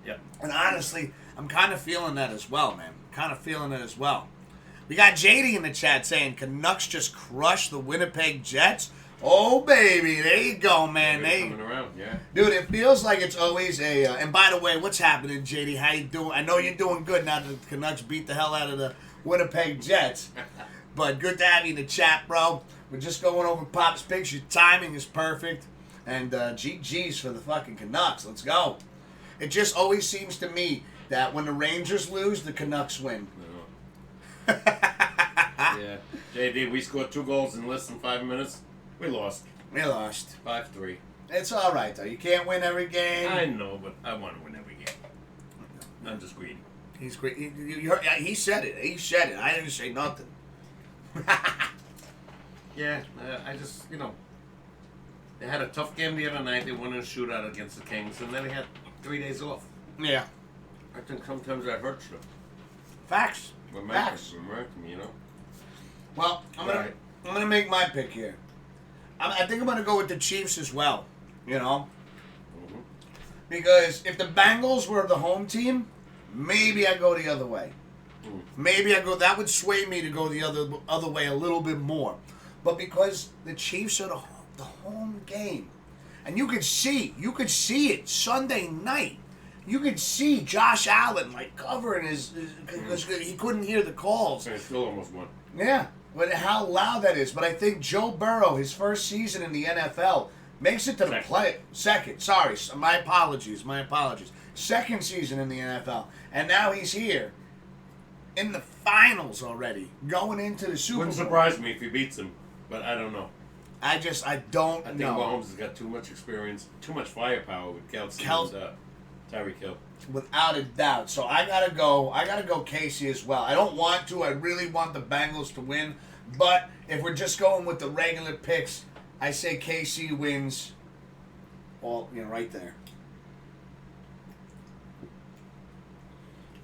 Yep. And honestly, I'm kind of feeling that as well, man. Kind of feeling it as well. We got JD in the chat saying Canucks just crushed the Winnipeg Jets. Oh, baby. There you go, man. Coming around, yeah. Dude, it feels like it's always a... and by the way, what's happening, JD? How you doing? I know you're doing good now that the Canucks beat the hell out of the Winnipeg Jets. But good to have you in the chat, bro. We're just going over Pop's picks. Your timing is perfect. And GG's for the fucking Canucks. Let's go. It just always seems to me that when the Rangers lose, the Canucks win. No. Yeah. JD, we scored 2 goals in less than 5 minutes. We lost. We lost. 5-3. It's all right, though. You can't win every game. I know, but I want to win every game. I'm just greedy. He's great. He said it. He said it. I didn't say nothing. Yeah, I just, they had a tough game the other night. They won in a shootout against the Kings, and then they had 3 days off. Yeah. I think sometimes that hurts them. Facts. Facts. Well, I'm gonna make my pick here. I think I'm going to go with the Chiefs as well. You know, Mm-hmm. because if the Bengals were the home team, maybe I go the other way. Maybe I go. That would sway me to go the other way a little bit more. But because the Chiefs are the home game, and you could see it Sunday night. You could see Josh Allen like covering his because he couldn't hear the calls. And it still almost won. Yeah, but how loud that is. But I think Joe Burrow, his first season in the NFL, makes it to the play. Second, sorry, my apologies. Second season in the NFL, and now he's here in the finals already, going into the Super Bowl. Wouldn't surprise me if he beats him, but I don't know. I don't I think know. Mahomes has got too much experience, too much firepower with Kelsey and Tyreek Hill. Without a doubt. So I gotta go Casey as well. I don't want to. I really want the Bengals to win. But if we're just going with the regular picks, I say KC wins. All right there.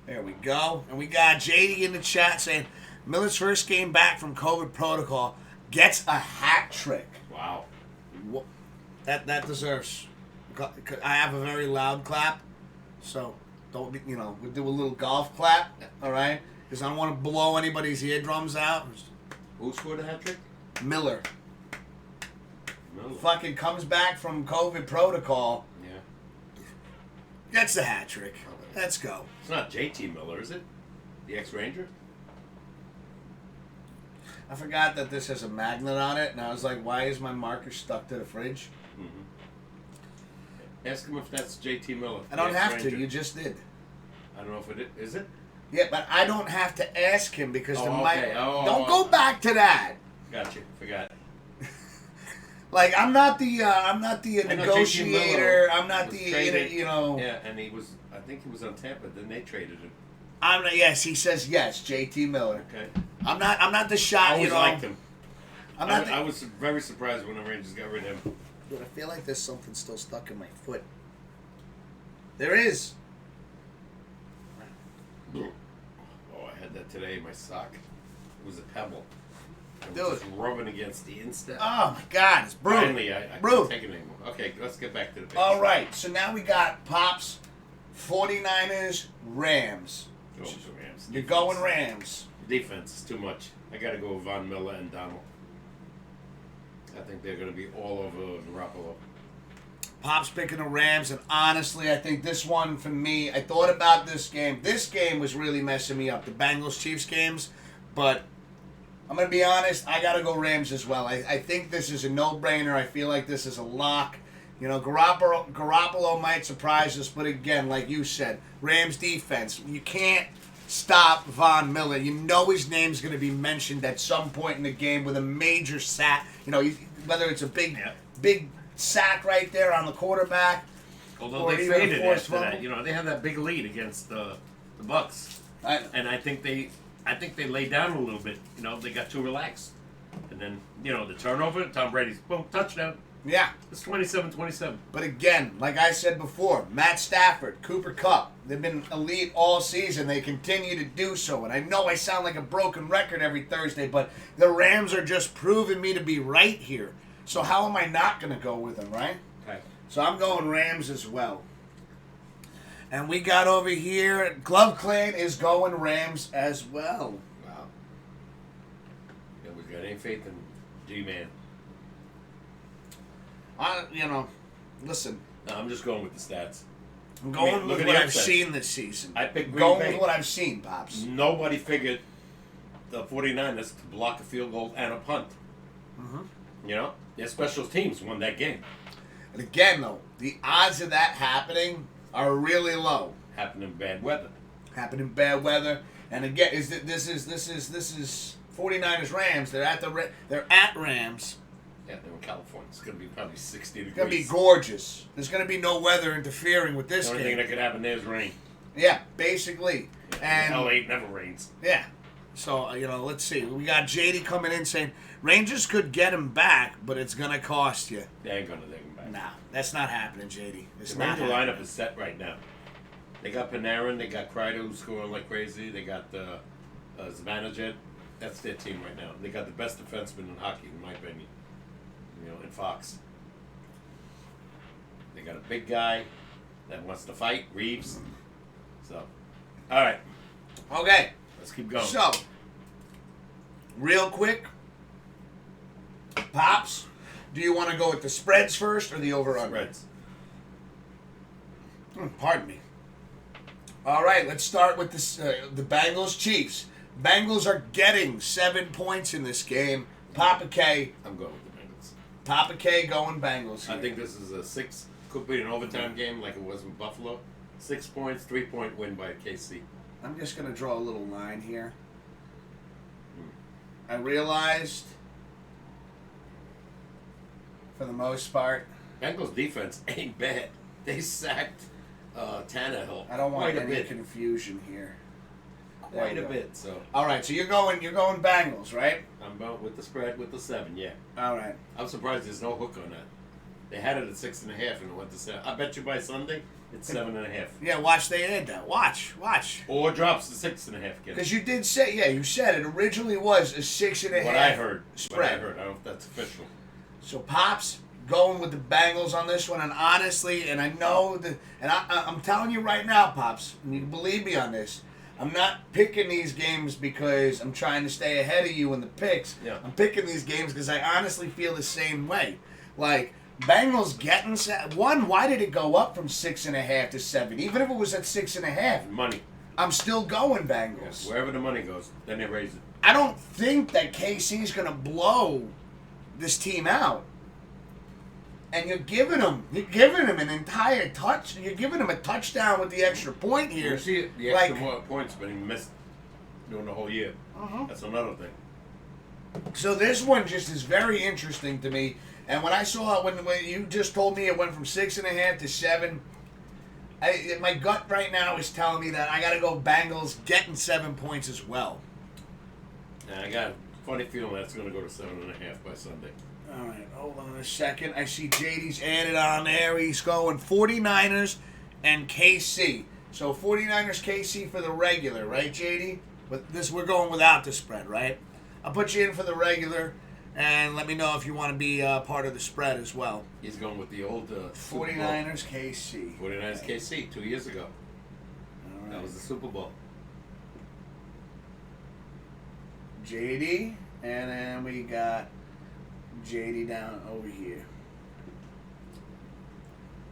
There we go. And we got JD in the chat saying Miller's first game back from COVID protocol gets a hat trick. Wow. That deserves. I have a very loud clap, so we'll do a little golf clap, all right? Because I don't want to blow anybody's eardrums out. Who scored a hat trick? Miller. Fucking comes back from COVID protocol. Yeah. Gets the hat trick. Let's go. It's not JT Miller, is it? The ex-Ranger? I forgot that this has a magnet on it, and I was like, why is my marker stuck to the fridge? Mm-hmm. Ask him if that's JT Miller. I don't have to. You just did. I don't know if it is. Is it? Yeah, but I don't have to ask him because the mic. Okay. Don't go back to that. Gotcha. Forgot. Like I'm not the negotiator. I'm not the Yeah, and he was. I think he was on Tampa. Then they traded him. Yes, he says yes. JT Miller. Okay. I'm not the shot. I always liked him. I was very surprised when the Rangers got rid of him. Dude, I feel like there's something still stuck in my foot. There is. Oh, I had that today in my sock. It was a pebble. It Dude. was just rubbing against the instep. Oh my God, it's brutal. Finally, I can't take it anymore. Okay, let's get back to the picture. All right, so now we got Pops, 49ers, Rams. Go with the Rams. You're going Rams. Defense is too much. I got to go with Von Miller and Donald. I think they're going to be all over Garoppolo. Pop's picking the Rams, and honestly, I think this one, for me, I thought about this game. This game was really messing me up, the Bengals-Chiefs games, but I'm going to be honest, I got to go Rams as well. I think this is a no-brainer. I feel like this is a lock. You know, Garoppolo might surprise us, but again, like you said, Rams defense, you can't stop Von Miller. You know his name's going to be mentioned at some point in the game with a major sack. You know, whether it's a big sack right there on the quarterback. Although they faded after that, you know, they have that big lead against the Bucks, and I think they laid down a little bit. You know, they got too relaxed, and then the turnover, Tom Brady's boom touchdown. Yeah. It's 27-27. But again, like I said before, Matt Stafford, Cooper Kupp, they've been elite all season. They continue to do so. And I know I sound like a broken record every Thursday, but the Rams are just proving me to be right here. So how am I not going to go with them, right? Okay. So I'm going Rams as well. And we got over here, Glove Clan is going Rams as well. Wow. Yeah, we got any faith in G-Man. Listen. No, I'm just going with the stats. I'm going with what I've seen this season. I picked Green Going Bay. with what I've seen, Pops. Nobody figured the 49ers to block a field goal and a punt. Mm-hmm. You know? Their special teams won that game. And again, though, the odds of that happening are really low. Happened in bad weather. And again, this is 49ers Rams. They're at Rams. Yeah, they're in California. It's going to be probably 60 degrees. It's going to be gorgeous. There's going to be no weather interfering with this The only game. thing that could happen there is rain. Yeah, basically. And LA never rains. Yeah. So, let's see. We got JD coming in saying, Rangers could get him back, but it's going to cost you. They ain't going to take him back. Nah, that's not happening, JD. It's The not Ranger happening. lineup is set right now. They got Panarin. They got Kreider, who's scoring like crazy. They got Zibanejad. That's their team right now. They got the best defenseman in hockey, in my opinion. in Fox. They got a big guy that wants to fight, Reeves. So, all right, Okay. let's keep going. So, real quick, Pops, do you want to go with the spreads first or the over-under? Spreads. Pardon me. All right, let's start with the Bengals Chiefs. Bengals are getting 7 points in this game. Papa K. I'm going with the Bengals. Papa K going Bengals here. I think this is a 6. Could be an overtime game like it was in Buffalo. 6 points, 3-point win by KC. I'm just going to draw a little line here. I realized, for the most part, Bengals defense ain't bad. They sacked Tannehill. I don't want quite a any bit. confusion here. Quite a bit. So all right, so you're going Bengals, right? I'm going with the spread with the 7. Yeah. All right. I'm surprised there's no hook on that. They had it at 6.5 and it went to 7. I bet you by Sunday it's 7.5. Yeah, watch they add that. Watch. Or drops to 6.5. Because you did say, you said it originally was a 6.5. What I heard. Spread. I don't know if that's official. So Pops going with the Bengals on this one, and honestly, and I know that, and I'm telling you right now, Pops, and you can believe me on this. I'm not picking these games because I'm trying to stay ahead of you in the picks. Yeah. I'm picking these games because I honestly feel the same way. Like, Bengals getting one. Why did it go up from 6.5 to 7? Even if it was at 6.5, Money. I'm still going Bengals. Yeah, wherever the money goes, then they raise it. I don't think that KC is going to blow this team out. And you're giving them an entire touch. You're giving them a touchdown with the extra point here. You see the extra more points, but he missed during the whole year. That's another thing. So this one just is very interesting to me. And when I saw it, when you just told me it went from 6.5 to 7, my gut right now is telling me that I got to go Bengals getting 7 points as well. And I got a funny feeling that's going to go to 7.5 by Sunday. All right, hold on a second. I see JD's added on there. He's going 49ers and KC. So 49ers KC for the regular, right, JD? But this we're going without the spread, right? I'll put you in for the regular, and let me know if you want to be part of the spread as well. He's going with the old 49ers KC. 49ers KC 2 years ago. All right. That was the Super Bowl. JD, and then we got JD down over here.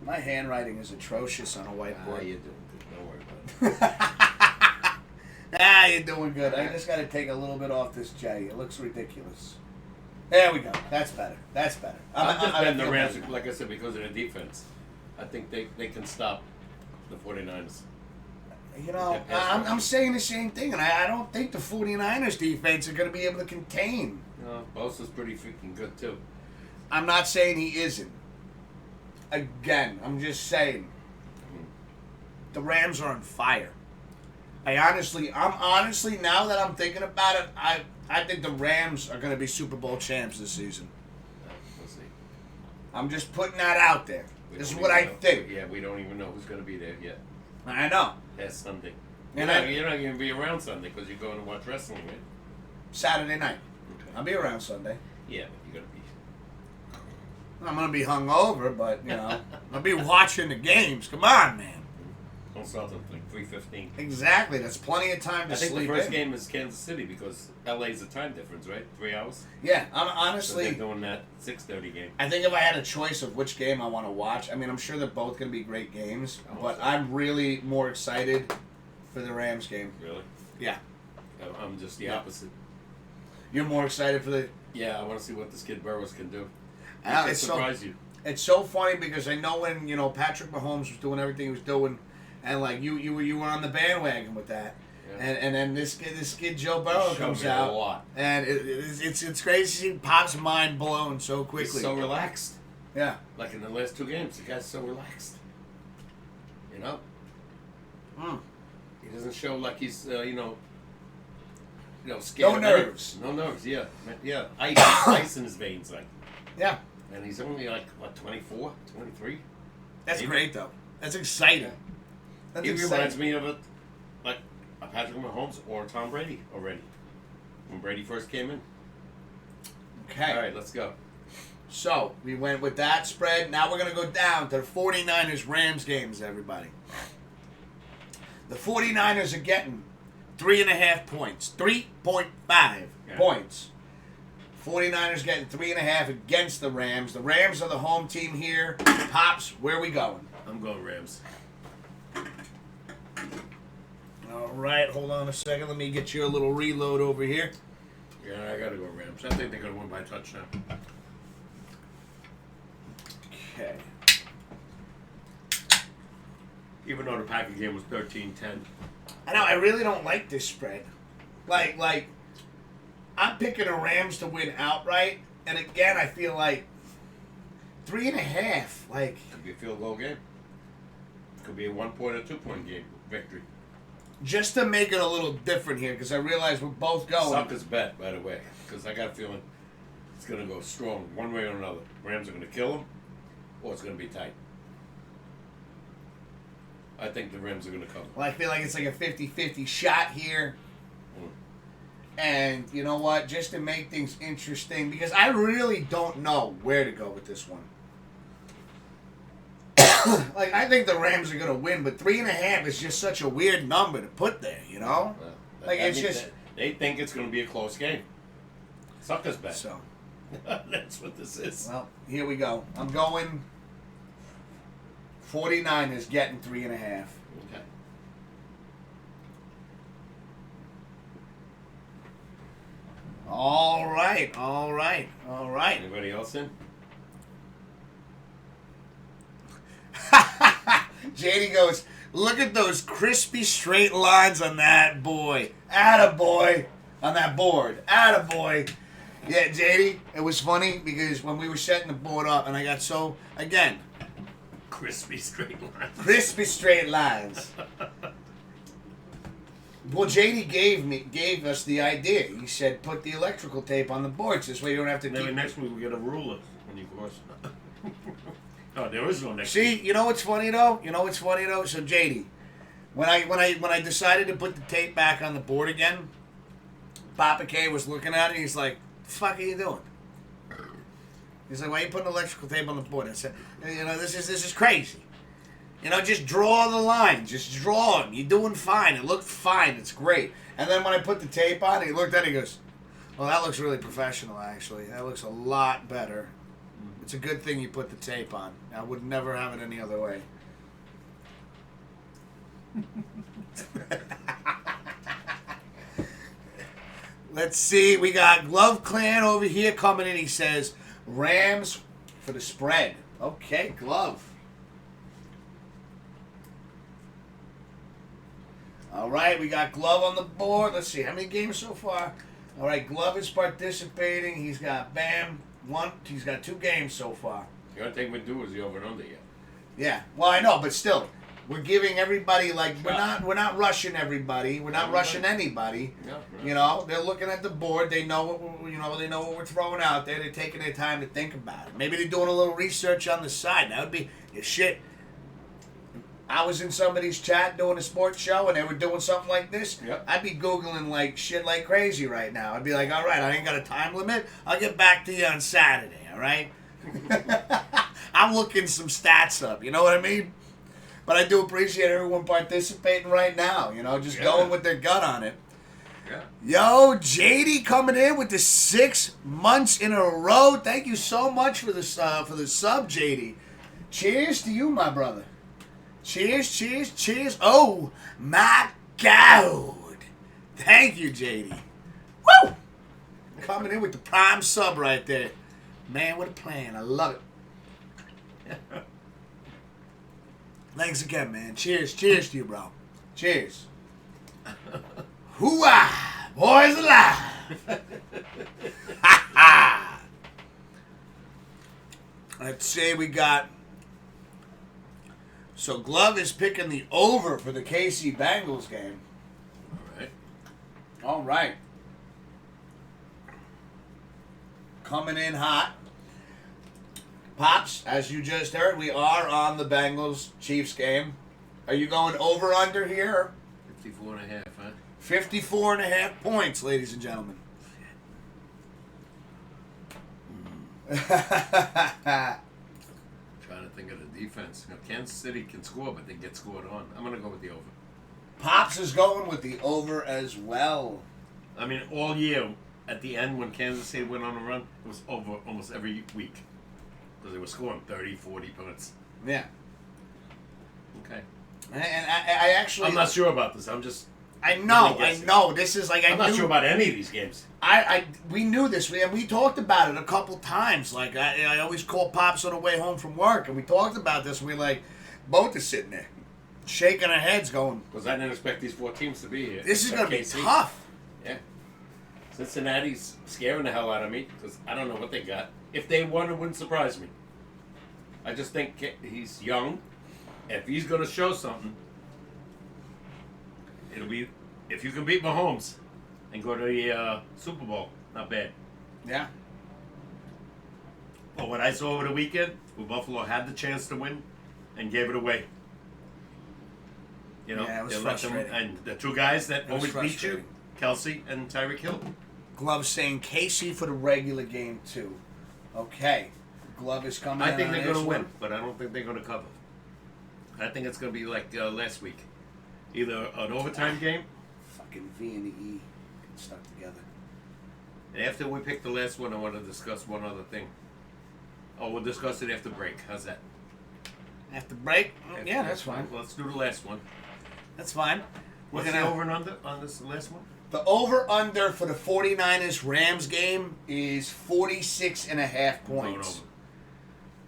My handwriting is atrocious on a whiteboard. You're doing good. Don't worry about it. You're doing good. I just got to take a little bit off this J. It looks ridiculous. There we go. That's better. I'm just betting the feel Rams, better. like I said, because of their defense. I think they can stop the 49ers. You know, I'm saying the same thing, and I don't think the 49ers defense are going to be able to contain. No, Bosa's pretty freaking good, too. I'm not saying he isn't. Again, I'm just saying the Rams are on fire. I'm honestly, now that I'm thinking about it, I think the Rams are going to be Super Bowl champs this season. We'll see. I'm just putting that out there. This is what I think. Yeah, we don't even know who's going to be there yet. I know. That's Sunday. And You're not going to be around Sunday because you're going to watch wrestling, right? Saturday night. Okay. I'll be around Sunday. Yeah, but you're going to be... I'm going to be hungover, but, I'll be watching the games. Come on, man. Don't start until like 3:15. Exactly. That's plenty of time to I think sleep the first in. game is Kansas City because LA's a time difference, right? 3 hours? Yeah, I'm So honestly... they're doing that 6:30 game. I think if I had a choice of which game I want to watch, I'm sure they're both going to be great games, but I'm really more excited for the Rams game. Really? Yeah. I'm just the opposite. You're more excited for the... Yeah, I want to see what this kid Burrows can do. It's surprise you. It's so funny because I know when, Patrick Mahomes was doing everything he was doing, and like you were on the bandwagon with that. Yeah. And then this kid Joe Burrow comes out, a lot. and it's crazy to see Pop's mind blown so quickly. He's so relaxed. Yeah. Like in the last 2 games, the guy's so relaxed. He doesn't show like he's scared. No nerves. No nerves. Yeah. Ice in his veins, like. Yeah. And he's only like 24, 23. That's Maybe. great though. That's exciting. That's He exciting. reminds me of a Patrick Mahomes or Tom Brady already. When Brady first came in. Okay. All right, let's go. So, we went with that spread. Now we're going to go down to the 49ers-Rams games, everybody. The 49ers are getting 3.5 points. 3.5 points. 49ers getting 3.5 against the Rams. The Rams are the home team here. Pops, where are we going? I'm going Rams. All right, hold on a second. Let me get you a little reload over here. Yeah, I got to go Rams. I think they're going to win by a touchdown. Okay. Even though the Packer game was 13-10. I know, I really don't like this spread. Like, I'm picking the Rams to win outright, and again, I feel like 3.5. Like, Could be a field goal game. Could be a 1-point or 2-point game victory. just to make it a little different here, because I realize we're both going. Sucker's bet, by the way, because I got a feeling it's going to go strong one way or another. Rams are going to kill them, or it's going to be tight. I think the Rams are going to cover. Well, I feel like it's like a 50-50 shot here. And you know what? Just to make things interesting, because I really don't know where to go with this one. Like, I think the Rams are going to win, but 3.5 is just such a weird number to put there, you know? Well, Like, that it's means just... that they think it's going to be a close game. Sucker's bet. So, That's what this is. well, here we go. I'm going 49ers getting 3.5. Okay. All right, all right, all right. Anybody else in? JD goes, look at those crispy straight lines on that boy. Attaboy. On that board. Attaboy. Yeah, JD, it was funny because when we were setting the board up and I got so, again, Crispy straight lines. crispy straight lines. Well, JD gave us the idea. He said, put the electrical tape on the boards. This way you don't have to Maybe keep... next week we'll get a ruler when you cross. Oh, there is no next See, week. you know what's funny though? So JD, when I decided to put the tape back on the board again, Papa K was looking at it. He's like, "The fuck are you doing?" He's like, "Why are you putting electrical tape on the board?" I said, "You know, this is crazy. You know, just draw the lines. Just draw them. You're doing fine. It looked fine. It's great." And then when I put the tape on, he looked at it. He goes, "Well, that looks really professional. Actually, that looks a lot better. It's a good thing you put the tape on. I would never have it any other way." Let's see. We got Glove Clan over here coming in. He says, Rams for the spread. Okay, Glove. All right, we got Glove on the board. Let's see. How many games so far? All right, Glove is participating. He's got, bam, he's got 2 games so far. The only thing we do is the over and under yet. Yeah. Well, I know, but still, we're giving everybody, like, we're not rushing everybody. We're not rushing anybody. Yeah, right. You know, they're looking at the board. They know they know what we're throwing out there. They're taking their time to think about it. Maybe they're doing a little research on the side. That would be shit. I was in somebody's chat doing a sports show and they were doing something like this. Yep. I'd be Googling like shit like crazy right now. I'd be like, all right, I ain't got a time limit. I'll get back to you on Saturday, all right? I'm looking some stats up, you know what I mean? But I do appreciate everyone participating right now, you know, just going with their gut on it. Yeah. Yo, JD coming in with the 6 months in a row. Thank you so much for the sub, JD. Cheers to you, my brother. Cheers, cheers, cheers. Oh, my God. Thank you, JD. Woo! Coming in with the prime sub right there. Man, what a plan. I love it. Thanks again, man. Cheers, cheers to you, bro. Cheers. Hoo-ah! Boys alive! Ha ha! Let's see, we got... So Glove is picking the over for the KC Bengals game. All right. All right. Coming in hot. Pops, as you just heard, we are on the Bengals-Chiefs game. Are you going over-under here? 54.5, huh? 54.5 points, ladies and gentlemen. Trying to think of the defense. You know, Kansas City can score, but they get scored on. I'm going to go with the over. Pops is going with the over as well. I mean, all year, at the end when Kansas City went on a run, it was over almost every week. Because they were scoring 30, 40 points. Yeah. Okay. And I actually... I'm not sure about this. I'm just... I know. This is like... I'm not sure about any of these games. We knew this, and we talked about it a couple times. Like, I always call Pops on the way home from work, and we talked about this, and we like, both are sitting there, shaking our heads going... Because I didn't expect these 4 teams to be here. This is going to be tough. Yeah. Cincinnati's scaring the hell out of me, because I don't know what they got. If they won, it wouldn't surprise me. I just think he's young. If he's going to show something, it'll be... If you can beat Mahomes and go to the Super Bowl, not bad. Yeah. But what I saw over the weekend, where Buffalo had the chance to win and gave it away. You know, yeah, it was they frustrating. And the 2 guys that always beat you, Kelsey and Tyreek Hill. Glove saying Casey for the regular game, too. Okay. Glove is coming I think they're going to win, one. but I don't think they're going to cover. I think it's going to be like last week. Either an overtime game. Fucking V and the E get stuck together. And after we pick the last one, I want to discuss one other thing. Oh, we'll discuss it after break. How's that? After break? After Yeah, that's fine. Well, let's do the last one. That's fine. What's the over and under on this last one? The over-under for the 49ers-Rams game is 46.5 points. Going over.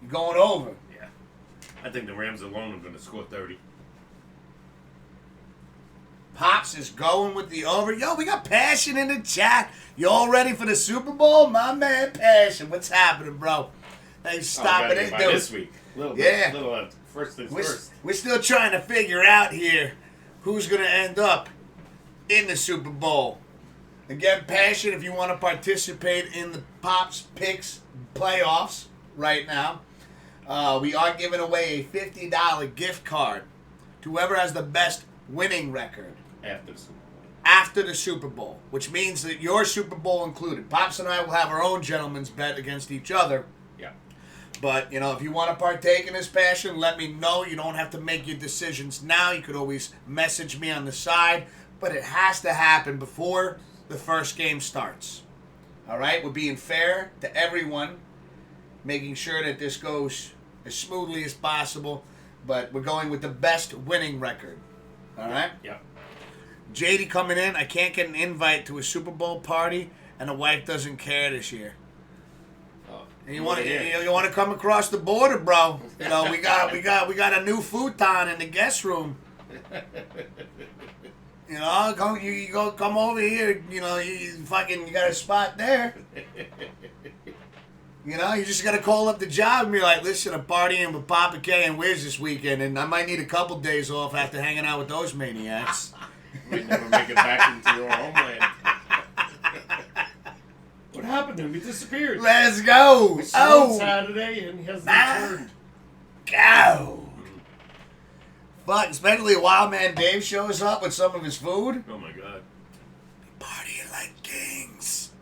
You're going over? Yeah. I think the Rams alone are going to score 30. Pops is going with the over. Yo, we got Passion in the chat. You all ready for the Super Bowl? My man Passion. What's happening, bro? Hey, stop it. By this week. Little yeah. First things we're, first. We're still trying to figure out here who's going to end up in the Super Bowl. Again, Passion, if you want to participate in the Pops Picks playoffs right now, we are giving away a $50 gift card to whoever has the best winning record. After the Super Bowl, which means that your Super Bowl included. Pops and I will have our own gentleman's bet against each other. Yeah. But, you know, if you want to partake in this Passion, let me know. You don't have to make your decisions now. You could always message me on the side. But it has to happen before the first game starts. All right? We're being fair to everyone, making sure that this goes as smoothly as possible. But we're going with the best winning record. All right? Yeah. JD coming in. I can't get an invite to a Super Bowl party, and the wife doesn't care this year. And you want to come across the border, bro? You know, we got a new futon in the guest room. You know, come over here. You know, you got a spot there. You know, you just got to call up the job and be like, listen, I'm partying with Papa K and Wiz this weekend, and I might need a couple days off after hanging out with those maniacs. We never make it back into your homeland. What happened to him? He disappeared. Let's go. We saw him Saturday, and he hasn't returned. Go. Fuck, especially Wild Man Dave shows up with some of his food. Oh, my God. Partying like kings.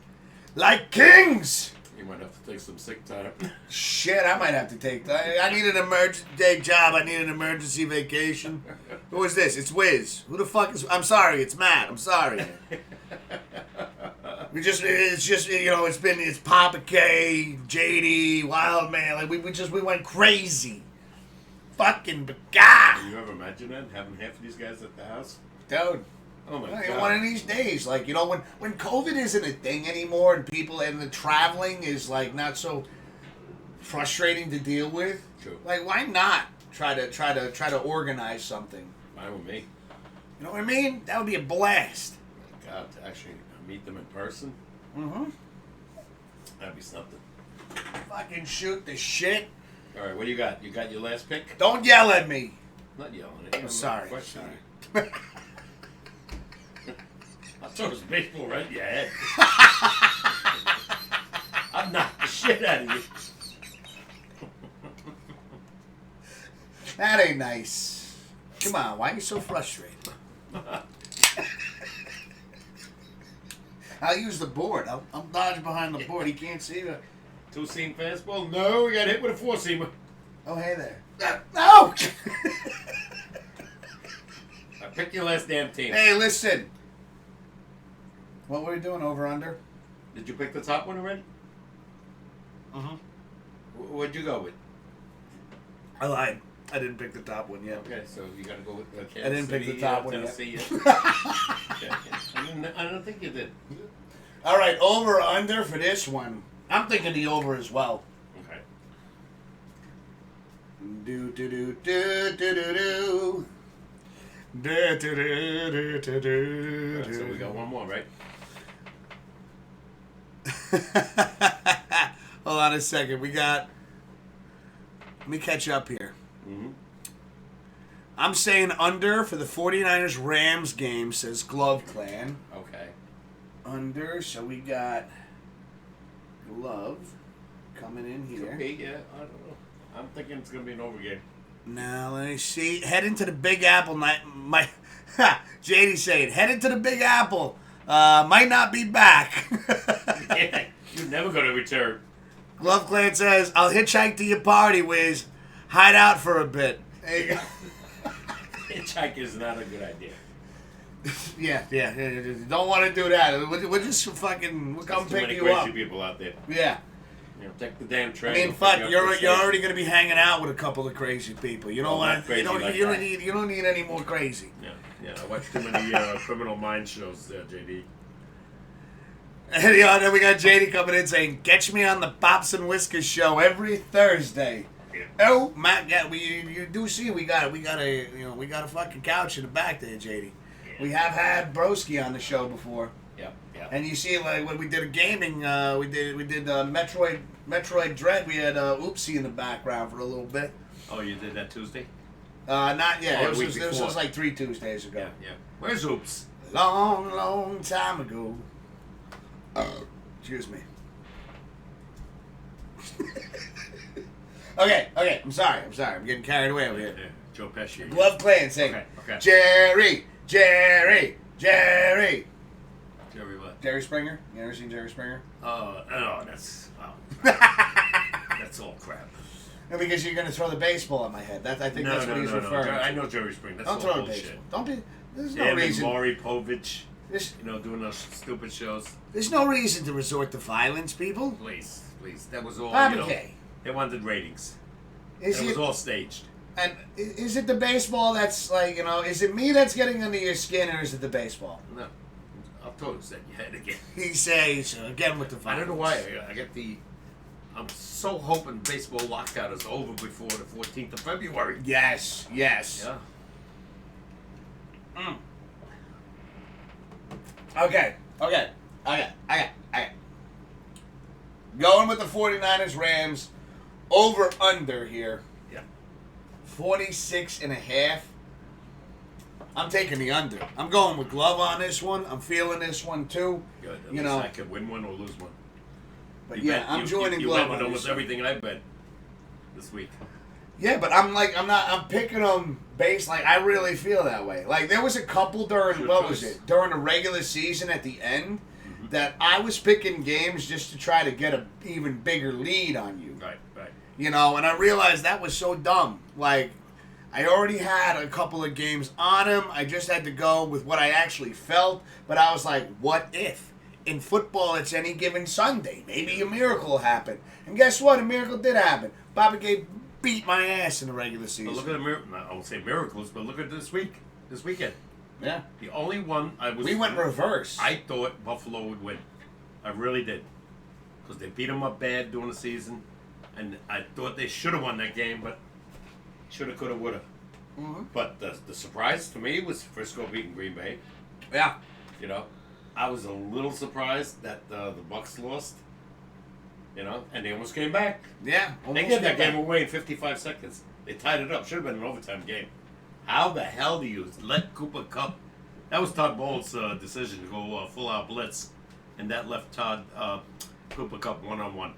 Like kings! You might have to take some sick time. Shit, I might have to take that. I need an emergency day job. I need an emergency vacation. Who is this? It's Wiz. Who the fuck is... I'm sorry, it's Matt. I'm sorry. It's just, you know, it's Papa K, JD, Wild Man. Like, we went crazy. Fucking God. Can you ever imagine that? Having half of these guys at the house? Dude. Oh my God. One of these days, like, you know, when COVID isn't a thing anymore and the traveling is like not so frustrating to deal with. True. Like, why not try to organize something? Fine with me. You know what I mean? That would be a blast. My God, to actually meet them in person. Mm-hmm. That'd be something. Fucking shoot the shit. All right, what do you got? You got your last pick? Don't yell at me. I'm not yelling at you. I'm sorry. Sorry. I'll throw this baseball right in your head. I'll knock the shit out of you. That ain't nice. Come on, why are you so frustrated? I'll use the board. I'll dodge behind the board. He can't see the 2-seam fastball. No, we got hit with a 4-seamer. Oh, hey there. No! Pick your last damn team. Hey, listen. What were we doing, over under? Did you pick the top one already? Uh-huh. What'd you go with? I lied. I didn't pick the top one yet. Okay, so you got to go with Kansas I didn't pick the top one Tennessee yet. I don't think you did. All right, over or under for this one. I'm thinking the over as well. Okay. Do do do do do do do. Do, do, do, do, do, Right, so we got one more, right? Hold on a second. Let me catch up here. Mm-hmm. I'm saying under for the 49ers Rams game, says Glove Clan. Okay. Under, so we got Glove coming in here. Could be, yeah. I don't know. I'm thinking it's going to be an over game. Now, let me see. Heading to the Big Apple. JD saying, headed to the Big Apple. Might not be back. Yeah, you're never going to return. Glove Clan says, I'll hitchhike to your party, Wiz. Hide out for a bit. There you go. Hitchhike is not a good idea. Yeah. Don't want to do that. We'll just fucking come pick you up. Too many crazy people out there. Yeah. You know, take the damn train. I mean, fuck, you're already gonna be hanging out with a couple of crazy people. You don't want you don't need any more crazy. Yeah. I watch too many Criminal Minds shows there, JD. And then we got JD coming in saying, "Catch me on the Pops and Whiskers show every Thursday." Yeah. Oh, Matt, yeah, you do see we got a fucking couch in the back there, JD. Yeah. We have had Broski on the show before. Yeah. And you see, like when we did a gaming, we did Metroid Dread. We had Oopsie in the background for a little bit. Oh, you did that Tuesday? Not yet. Oh, It the was week before. like 3 Tuesdays ago. Yeah. Where's Oops? Long time ago. Excuse me. Okay. I'm sorry. I'm getting carried away over here. Yeah. Joe Pesci. Glove Clan saying, Okay. Jerry. Jerry what? Jerry Springer? You ever seen Jerry Springer? No, that's all crap. No, because you're going to throw the baseball at my head. I think that's what he's referring to. I know Jerry Springer. That's Don't all throw the bullshit. baseball. Don't be. There's no Yeah, and reason. Maury Povich, There's, doing those stupid shows. there's no reason to resort to violence, people. Please. That was all, Bobby K. They wanted ratings. Is It was it, all staged. and is it the baseball that's like, is it me that's getting under your skin, or is it the baseball? No. I'll totally set your head again. He says again with the I violence. don't know why. I get I'm so hoping baseball lockout is over before the 14th of February. Yes. Yeah. Okay. Going with the 49ers Rams over under here. Yeah. 46.5. I'm taking the under. I'm going with Glove on this one. I'm feeling this one too. Good. At least I could win one or lose one. But I'm joining Glove on on almost this one. everything I bet this week. Yeah, but I'm picking them based, like, I really feel that way. Like, there was a couple during the regular season at the end that I was picking games just to try to get an even bigger lead on you. Right. And I realized that was so dumb. Like, I already had a couple of games on him. I just had to go with what I actually felt. But I was like, what if? In football, it's any given Sunday. Maybe a miracle will happen. And guess what? A miracle did happen. Bobby Gay beat my ass in the regular season. But look at the I won't say miracles, but look at this weekend. Yeah. The only one We went reverse. I thought Buffalo would win. I really did. Because they beat them up bad during the season. And I thought they should have won that game, but shoulda, coulda, woulda. Mm-hmm. But the surprise to me was Frisco beating Green Bay. Yeah. I was a little surprised that the Bucs lost. And they almost came back. Yeah. They gave that game away in 55 seconds. They tied it up. Should have been an overtime game. How the hell do you let Cooper Kupp? That was Todd Bowles' decision to go full-out blitz, and that left Cooper Kupp one-on-one.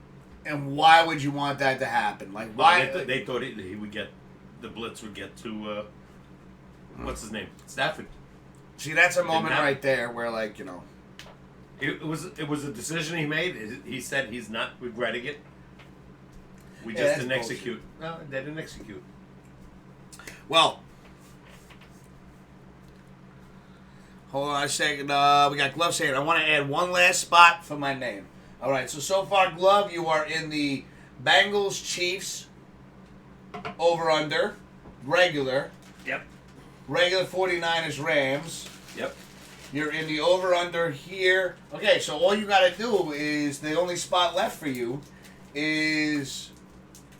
And why would you want that to happen? Like, why? They thought he would get the blitz would get to what's his name, Stafford. See, that's a moment right there where, like, It was a decision he made. He said he's not regretting it. We Yeah, just that's didn't bullshit. execute. No, they didn't execute. Well, hold on a second. We got Glove saying, I want to add one last spot for my name. All right, so far, Glove, you are in the Bengals Chiefs over-under, regular. Yep. Regular 49ers Rams. Yep. You're in the over-under here. Okay, so all you got to do is, the only spot left for you is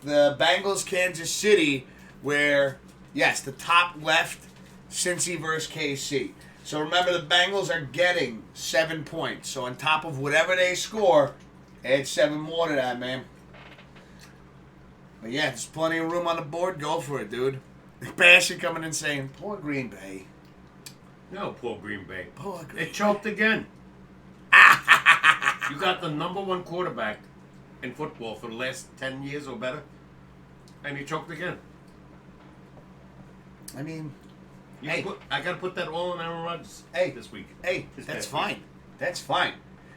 the Bengals Kansas City, where, yes, the top left, Cincy versus KC. So remember, the Bengals are getting 7 points. So on top of whatever they score, add 7 more to that, man. But yeah, there's plenty of room on the board. Go for it, dude. Bastion coming in saying, poor Green Bay. No, poor Green Bay. Poor Green They choked again. You got the number one quarterback in football for the last 10 years or better, and he choked again. I mean, I got to put that all on Aaron Rodgers this week. Hey, This that's past fine. week. That's fine.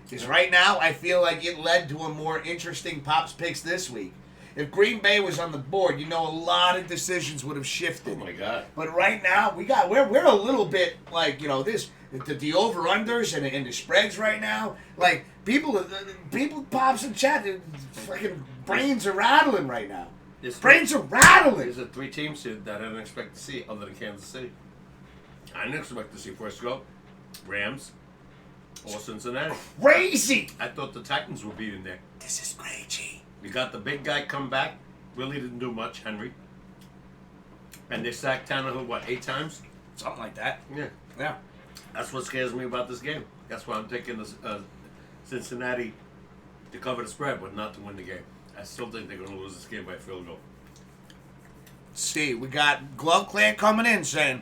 Because right now, I feel like it led to a more interesting Pops picks this week. If Green Bay was on the board, a lot of decisions would have shifted. Oh my God! But right now, we're a little bit like this the over unders and the spreads right now. Like people Pops in chat, their fucking brains are rattling right now. Brains are rattling. There's 3 teams here that I didn't expect to see, other than Kansas City. I didn't expect to see Frisco, Rams, or Cincinnati. Crazy. I thought the Titans would be in there. This is crazy. You got the big guy come back. Really didn't do much, Henry. And they sacked Tannehill, 8 times? Something like that. Yeah. That's what scares me about this game. That's why I'm taking Cincinnati to cover the spread, but not to win the game. I still think they're going to lose this game by a field goal. See, we got Glove Clan coming in saying,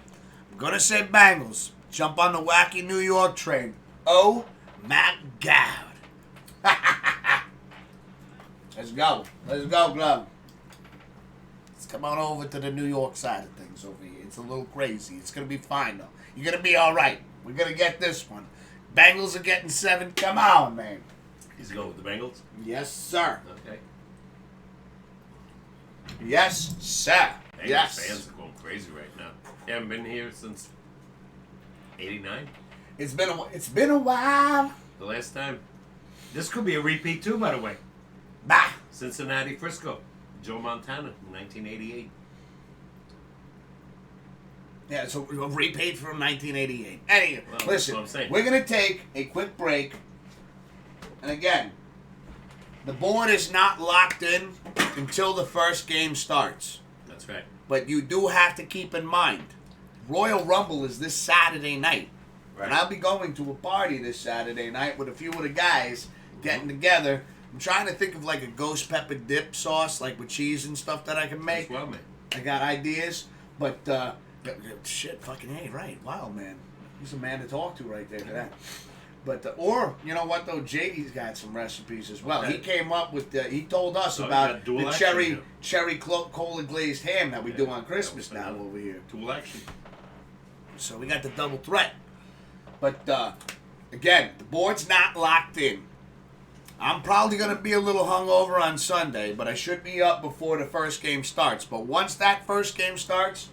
I'm going to say Bengals. Jump on the wacky New York train. Oh, my God. Let's go. Let's go, Glove. Let's come on over to the New York side of things over here. It's a little crazy. It's going to be fine, though. You're going to be all right. We're going to get this one. Bengals are getting 7. Come on, man. He's going with the Bengals? Yes, sir. Okay. Yes, sir. Bengals Yes. fans are going crazy right now. They haven't been here since 89. It's been a while. The last time. This could be a repeat, too, by the way. Bah. Cincinnati, Frisco. Joe Montana in 1988. Yeah, so we repaid from 1988. Anyway, Well, that's listen, what I'm saying. we're going to take a quick break. And again, the board is not locked in until the first game starts. That's right. But you do have to keep in mind, Royal Rumble is this Saturday night. Right. And I'll be going to a party this Saturday night with a few of the guys getting together. I'm trying to think of like a ghost pepper dip sauce, like with cheese and stuff that I can make. As well, man. I got ideas, but shit, fucking hey, right? Wow, man, he's a man to talk to right there for that. But or you know what though, JD's got some recipes as well. Okay. He came up with he told us So we about got dual the action cherry cola glazed ham that we do on Christmas that was now another over here. Tool action. So we got the double threat. But again, the board's not locked in. I'm probably going to be a little hungover on Sunday, but I should be up before the first game starts. But once that first game starts,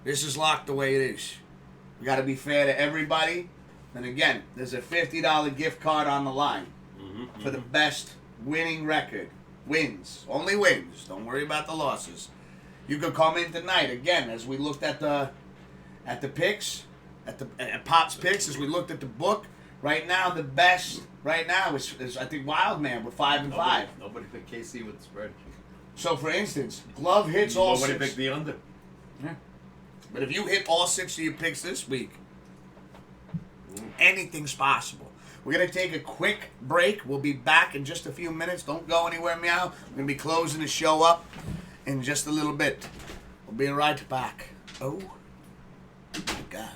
this is locked the way it is. We got to be fair to everybody. And again, there's a $50 gift card on the line for the best winning record. Wins. Only wins. Don't worry about the losses. You could come in tonight, again, as we looked at the picks, at Pop's picks, as we looked at the book. Right now, the best right now is I think Wildman with 5 and 5. Nobody picked KC with the spread. So, for instance, Glove hits all Nobody 6. picked the under. Yeah. But if you hit all 6 of your picks this week, anything's possible. We're going to take a quick break. We'll be back in just a few minutes. Don't go anywhere, meow. We're going to be closing the show up in just a little bit. We'll be right back. Oh, my God.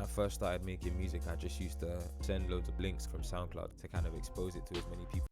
I first started making music, I just used to send loads of links from SoundCloud to kind of expose it to as many people.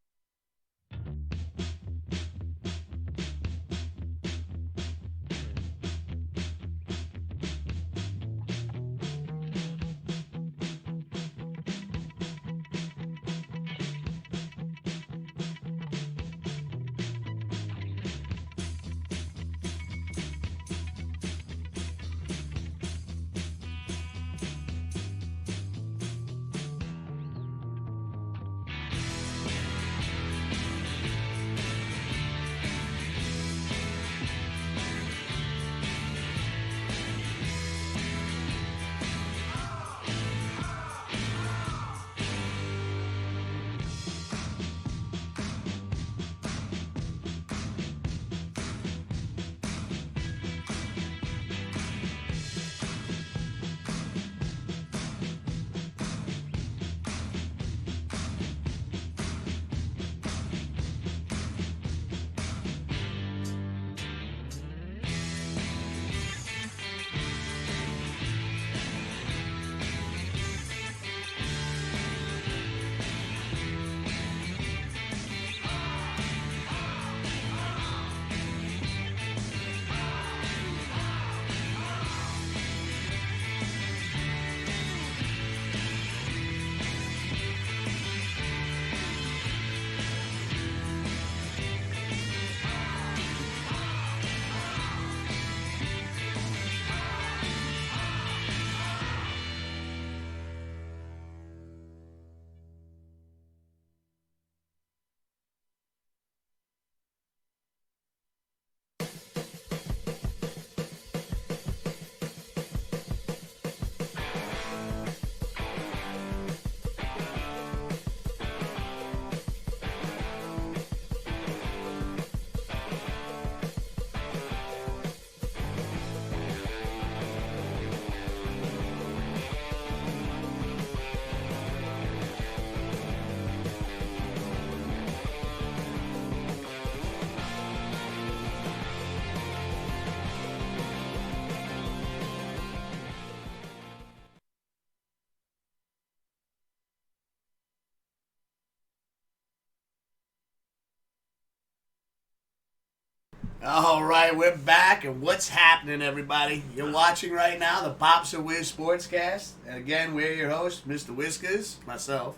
All right, we're back, and what's happening, everybody? You're watching right now the Pops Are Wiz SportsCast, and again, we're your hosts, Mr. Whiskers, myself,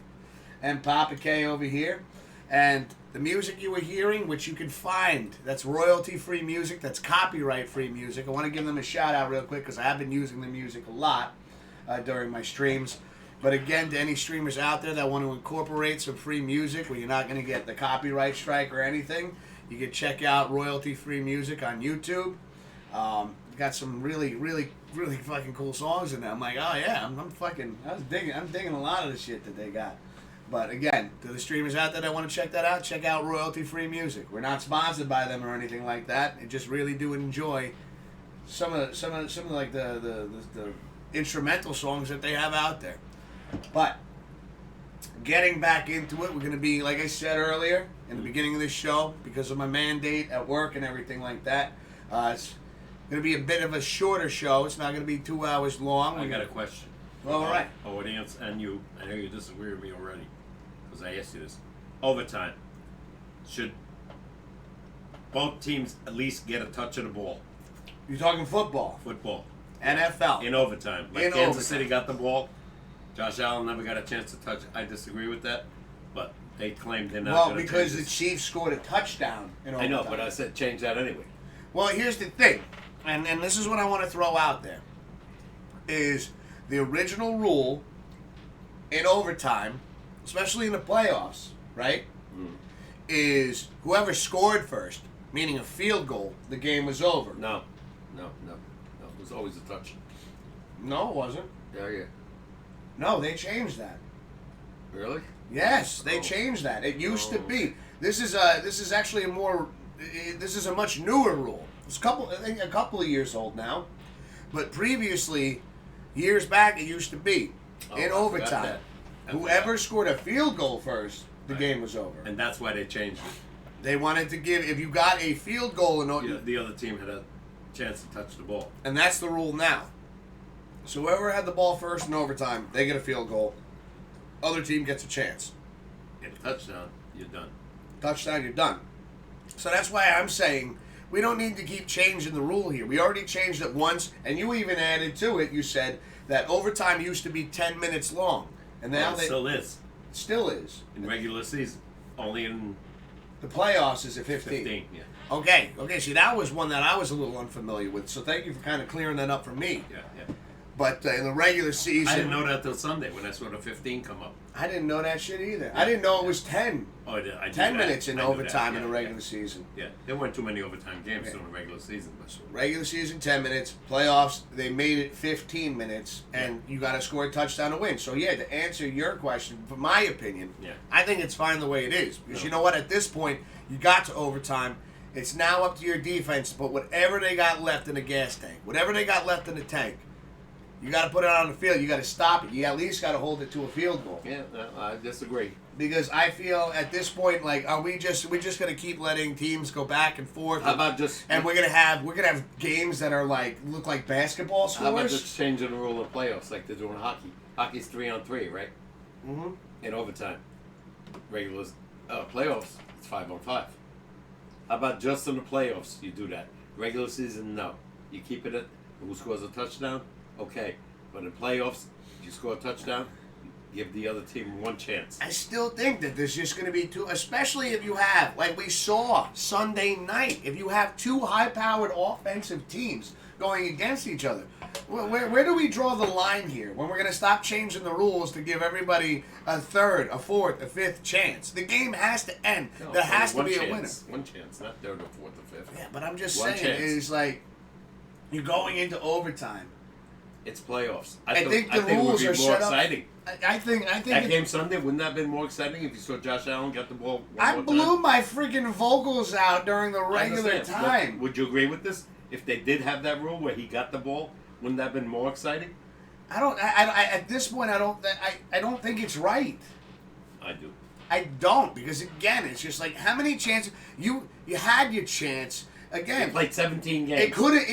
and Papa K over here. And the music you were hearing, which you can find, that's royalty-free music, that's copyright-free music. I want to give them a shout-out real quick because I have been using the music a lot during my streams. But again, to any streamers out there that want to incorporate some free music where you're not going to get the copyright strike or anything, you can check out royalty-free music on YouTube. Got some really, really, really fucking cool songs in there. I'm like, oh yeah, I'm digging a lot of the shit that they got. But again, to the streamers out there that want to check that out, check out royalty-free music. We're not sponsored by them or anything like that. I just really do enjoy some of like the instrumental songs that they have out there. But getting back into it, we're going to be, like I said earlier, in the beginning of this show, because of my mandate at work and everything like that, it's going to be a bit of a shorter show. It's not going to be 2 hours long. I got a question. All right. Audience and you. I know you disagree with me already, because I asked you this. Overtime. Should both teams at least get a touch of the ball? You're talking football. Football. NFL. In overtime. Like In Kansas overtime. City got the ball. Josh Allen never got a chance to touch it. I disagree with that, but they claimed they're not going to because change the Chiefs scored a touchdown in I overtime. know, but I said change that anyway. Well, here's the thing, and this is what I want to throw out there, is the original rule in overtime, especially in the playoffs, right, is whoever scored first, meaning a field goal, the game was over. No. It was always a touch. No, it wasn't. Yeah. No, they changed that. Really? Yes, they changed that. It used to be. This is actually this is a much newer rule. It's I think a couple of years old now. But previously, years back, it used to be in overtime. Whoever scored a field goal first, the game was over. And that's why they changed it. They wanted to give, if you got a field goal, The other team had a chance to touch the ball. and that's the rule now. So whoever had the ball first in overtime, they get a field goal. Other team gets a chance. Get a touchdown, you're done. Touchdown, you're done. So that's why I'm saying we don't need to keep changing the rule here. We already changed it once, and you even added to it, you said that overtime used to be 10 minutes long. And now Well, it still is. In regular season. Only in The playoffs is at 15. 15, yeah. Okay, see, that was one that I was a little unfamiliar with, so thank you for kind of clearing that up for me. Yeah. But in the regular season... I didn't know that till Sunday when I saw the 15 come up. I didn't know that shit either. I didn't know it was 10. Oh, I knew 10 that. minutes in I knew overtime that, in the regular season. Yeah, there weren't too many overtime games during the regular season. But Regular season, 10 minutes. Playoffs, they made it 15 minutes, and you got to score a touchdown to win. So, yeah, to answer your question, for my opinion, I think it's fine the way it is. Because you know what? At this point, you got to overtime. It's now up to your defense to put whatever they got left in the gas tank, whatever they got left in the tank. You got to put it on the field. You got to stop it. You at least got to hold it to a field goal. Yeah, I disagree. Because I feel at this point, like, are we're just gonna keep letting teams go back and forth? How about just we're gonna have games that are look like basketball scores? How about just changing the rule of playoffs like they're doing hockey? Hockey's 3-on-3, right? Mm-hmm. In overtime. Regular playoffs, it's 5-on-5. How about just in the playoffs you do that? Regular season, no. You keep it at who scores a touchdown. Okay, but in playoffs, if you score a touchdown, give the other team one chance. I still think that there's just going to be two, especially if you have, like we saw Sunday night, if you have two high-powered offensive teams going against each other. Where do we draw the line here when we're going to stop changing the rules to give everybody a third, a fourth, a fifth chance? The game has to end. No, there has to be chance. a winner. One chance, not third or fourth or fifth. Yeah, but I'm just One saying, chance. is like, you're going into overtime. It's playoffs. I think the rules it would are be more set up. exciting. I think That game Sunday, wouldn't that have been more exciting if you saw Josh Allen get the ball one I more blew time? my freaking vocals out during the I regular understand, but time. would you agree with this? If they did have that rule where he got the ball, wouldn't that have been more exciting? At this point, I don't think it's right. I do. I don't, because again, it's just like how many chances you had your chance again. He played 17 games. It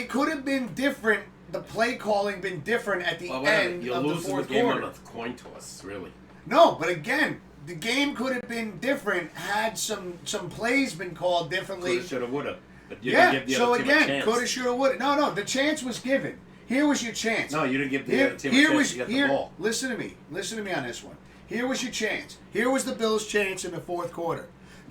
could have been different. The play calling been different at the end You're of the losing fourth the game quarter. on a coin toss, really. No, but again, the game could have been different had some plays been called differently. Coulda, shoulda, woulda. But you Yeah. didn't give the So other team a again, chance. coulda, shoulda, woulda. No, the chance was given. Here was your chance. No, you didn't give the other team a chance to get the ball. Listen to me on this one. Here was your chance. Here was the Bills' chance in the fourth quarter.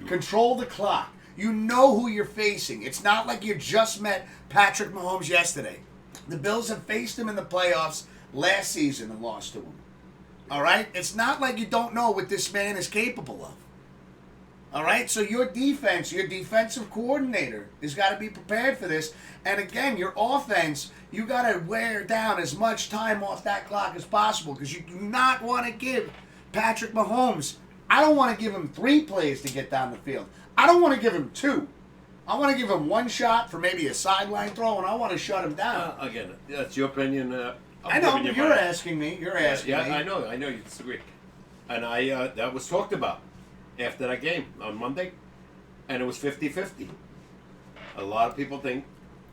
Control the clock. You know who you're facing. It's not like you just met Patrick Mahomes yesterday. The Bills have faced him in the playoffs last season and lost to him. All right? It's not like you don't know what this man is capable of. All right? So your defense, your defensive coordinator has got to be prepared for this. And again, your offense, you got to wear down as much time off that clock as possible because you do not want to give Patrick Mahomes, I don't want to give him 3 plays to get down the field. I don't want to give him 2. I want to give him 1 shot for maybe a sideline throw, and I want to shut him down. Again, that's your opinion. I know, giving but you you're mine. asking me. You're asking me. Yeah, I know you disagree. And that was talked about after that game on Monday, and it was 50-50. A lot of people think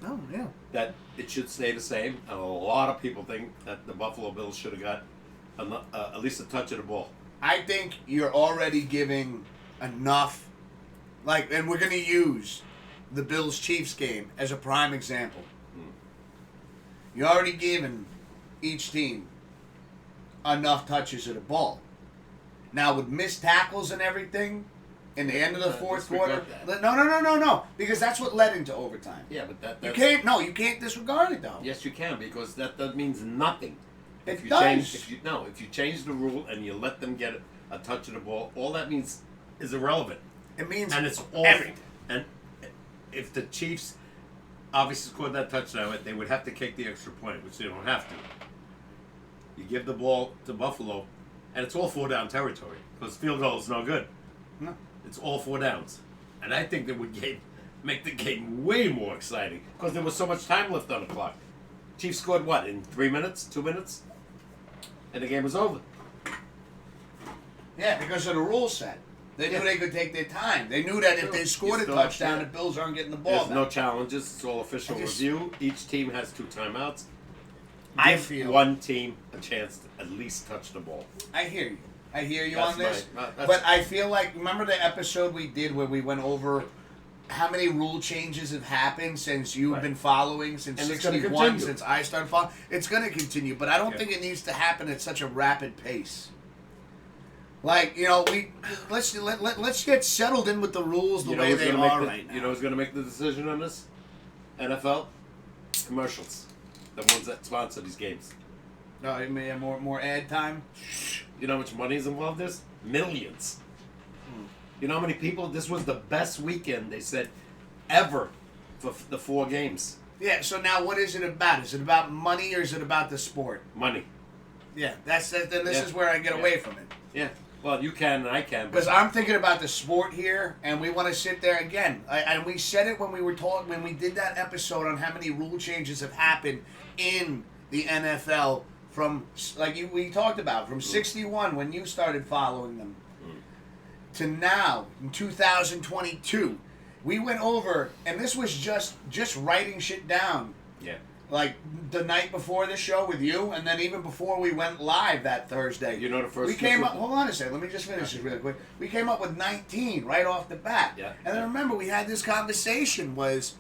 Oh, yeah. that it should stay the same, and a lot of people think that the Buffalo Bills should have got at least a touch of the ball. I think you're already giving enough, and we're going to use the Bills-Chiefs game as a prime example. You're already giving each team enough touches of the ball. Now, with missed tackles and everything, in the end of the fourth quarter, that. no, because that's what led into overtime. Yeah, but that's... You can't disregard it, though. Yes, you can, because that means nothing. It you does. If you change the rule and you let them get a touch of the ball, all that means is irrelevant. It means And it's awful. everything. And if the Chiefs obviously scored that touchdown, they would have to kick the extra point, which they don't have to. You give the ball to Buffalo, and it's all 4-down territory, because field goal is no good. No. It's all 4 downs. And I think that would make the game way more exciting, because there was so much time left on the clock. Chiefs scored what, in 3 minutes, 2 minutes? And the game was over. Yeah, because of the rule set. They knew they could take their time. They knew that if they scored a still touchdown, the upset. Bills aren't getting the ball There's back. no challenges. It's all official I just- review. Each team has 2 timeouts. I give feel one team a chance to at least touch the ball. I hear you. I hear you That's on this. that's- But I feel like, remember the episode we did where we went over how many rule changes have happened since you've Right. been following, since And it's gonna 61, continue. since I started following? It's going to continue, but I don't Yeah. think it needs to happen at such a rapid pace. Like, let's get settled in with the rules the way who's they gonna make are the- right now. You know who's going to make the decision on this? NFL commercials, the ones that sponsor these games. No, you may have more ad time. You know how much money is involved? This millions. You know how many people? This was the best weekend they said ever for the 4 games. Yeah. So now, what is it about? Is it about money or is it about the sport? Money. Yeah. Then this Yeah. is where I get Yeah. away from it. Yeah. Well, you can and I can. Because But I'm thinking about the sport here, and we want to sit there again. And we said it when we were talking, when we did that episode on how many rule changes have happened in the NFL from, we talked about, from 61 when you started following them to now in 2022. We went over, and this was just writing shit down. yeah. Like the night before the show with you, and then even before we went live that Thursday. You know the first. We came up. Hold on a second. Let me just finish this really quick. We came up with 19 right off the bat. Yeah. And then remember, we had this conversation. Was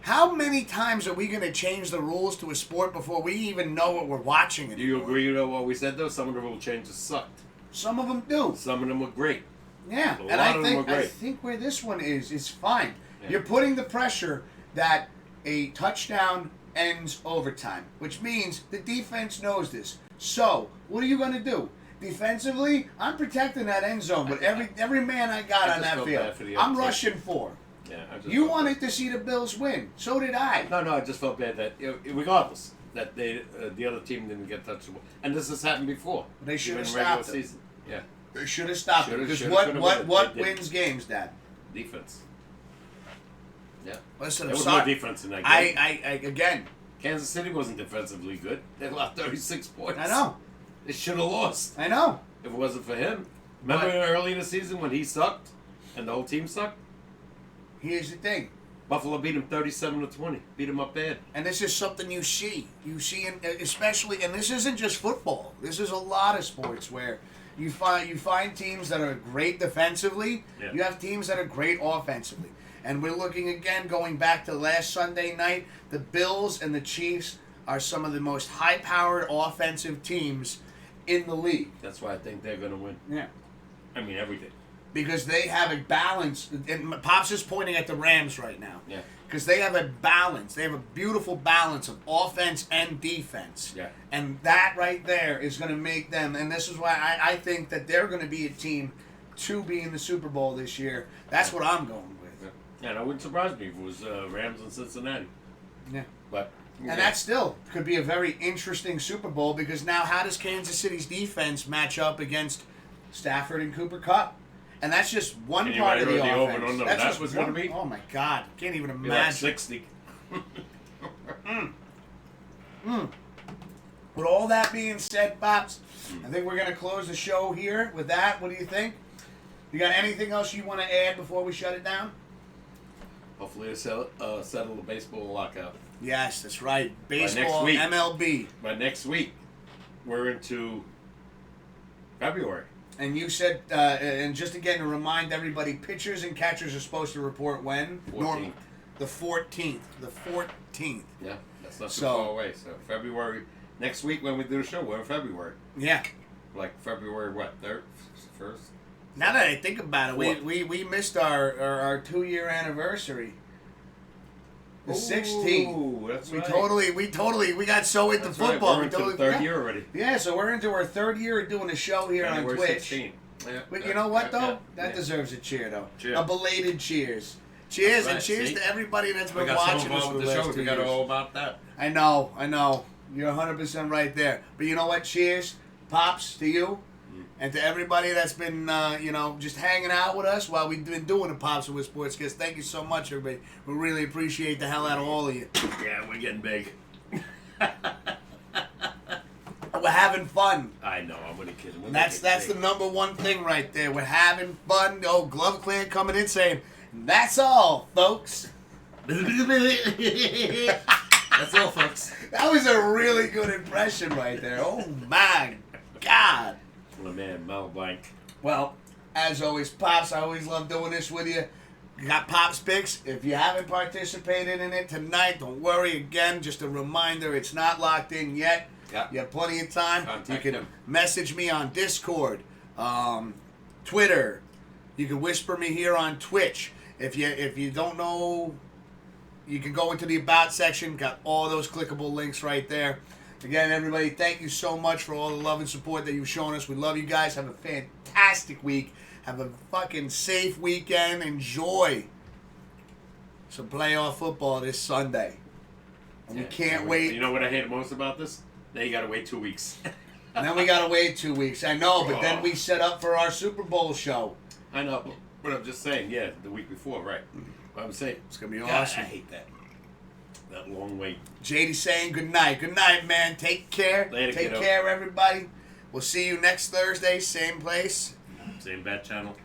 how many times are we going to change the rules to a sport before we even know what we're watching? Do you agree with what we said though? Some of the rule changes sucked. Some of them do. Some of them were great. Yeah. A And lot of them were I great. think where this one is fine. Yeah. You're putting the pressure that a touchdown ends overtime, which means the defense knows this. So, what are you going to do? Defensively, I'm protecting that end zone, but every man I got I on just that felt field, bad for the I'm other team. rushing for. Yeah. You wanted to see the Bills win. So did I. No, I just felt bad that regardless that the other team didn't get touchable, and this has happened before. They should even have in regular stopped it. season. Yeah. They should have stopped it. Shoulda, Because shoulda, what shoulda, what woulda. what They didn't. wins games, Dad? Defense. Yeah. Listen, There I'm was no sorry. defense in that game. I again, Kansas City wasn't defensively good. They lost 36 points. I know. They should have lost I know. if it wasn't for him. Remember But- early in the season when he sucked and the whole team sucked? Here's the thing. Buffalo beat him 37-20. Beat him up bad. And this is something you see. You see, especially, and this isn't just football. This is a lot of sports where you find teams that are great defensively. Yeah. You have teams that are great offensively. And we're looking again, going back to last Sunday night, the Bills and the Chiefs are some of the most high-powered offensive teams in the league. That's why I think they're going to win. Yeah. I mean, everything. Because they have a balance, and Pops is pointing at the Rams right now. Yeah. Because they have a balance. They have a beautiful balance of offense and defense. Yeah. And that right there is going to make them, and this is why I think that they're going to be a team to be in the Super Bowl this year. That's what I'm going with. Yeah, that wouldn't surprise me if it was Rams and Cincinnati. Yeah. But And that still could be a very interesting Super Bowl because now how does Kansas City's defense match up against Stafford and Cooper Kupp? And that's just one Can you part of the write offense. over and under That's that just was gonna one- be? Oh my God! Can't even be like imagine. 60. With all that being said, Pops, I think we're gonna close the show here with that. What do you think? You got anything else you want to add before we shut it down? Hopefully they settle the baseball lockout. Yes, that's right. next Baseball, week. MLB. By next week, we're into February. And you said, and just again to remind everybody, pitchers and catchers are supposed to report when? 14th. The 14th. The 14th. Yeah, that's not too So- far away. So February, next week when we do the show, we're in February. Yeah. Like February what, 3rd, 1st? Now that I think about it, What? we missed our 2-year anniversary. The 16th. Ooh, that's We right. we got so into That's right. football. We're we into totally the third yeah. year already. Yeah, so we're into our 3rd year of doing a show here January on Twitch. 16. Yeah, But yeah, you know what, yeah, though? yeah, That yeah. deserves a cheer, though. Cheer. A belated cheers. Cheers, That's right, and cheers see? to everybody that's We been got watching so us involved for with the the last show. 2 We got years. all about that. I know. You're 100% right there. But you know what? Cheers, Pops, to you. And to everybody that's been, just hanging out with us while we've been doing the Pops with SportsCast. Thank you so much, everybody. We really appreciate the hell out of all of you. Yeah, we're getting big. We're having fun. I know. I'm only kidding. We're That's getting the big. number one thing right there. We're having fun. Oh, Glove Clan coming in saying, "That's all, folks." That's all, folks. That was a really good impression right there. Oh my God. My man, Mel Blanc. Well, as always, Pops, I always love doing this with you. You got Pops Picks. If you haven't participated in it tonight, don't worry. Again, just a reminder, it's not locked in yet. Yeah. You have plenty of time. Contact you can him. message me on Discord, Twitter. You can whisper me here on Twitch. If you don't know, you can go into the About section. Got all those clickable links right there. Again, everybody, thank you so much for all the love and support that you've shown us. We love you guys. Have a fantastic week. Have a fucking safe weekend. Enjoy some playoff football this Sunday. And we can't wait. You know what I hate most about this? Now you gotta wait 2 weeks. And then we got to wait 2 weeks. I know, but then we set up for our Super Bowl show. I know, but I'm just saying, yeah, the week before, right. What I'm saying. It's going to be God, awesome. I hate that. That long wait. JD saying good night. Good night, man. Take care. Later, Take kiddo. care, everybody. We'll see you next Thursday, same place. Same bat channel.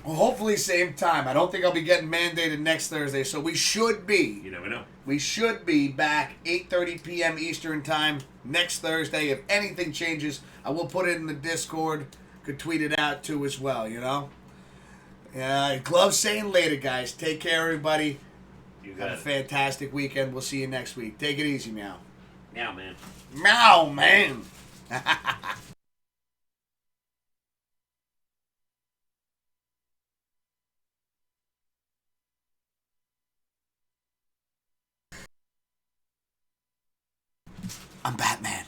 Well, hopefully same time. I don't think I'll be getting mandated next Thursday, so we should be. You never know. We should be back 8:30 p.m. Eastern time next Thursday. If anything changes, I will put it in the Discord. Could tweet it out too as well, you know? Glove saying later, guys. Take care, everybody. You got Have a it. fantastic weekend. We'll see you next week. Take it easy, meow. Meow, man. Meow, man. I'm Batman.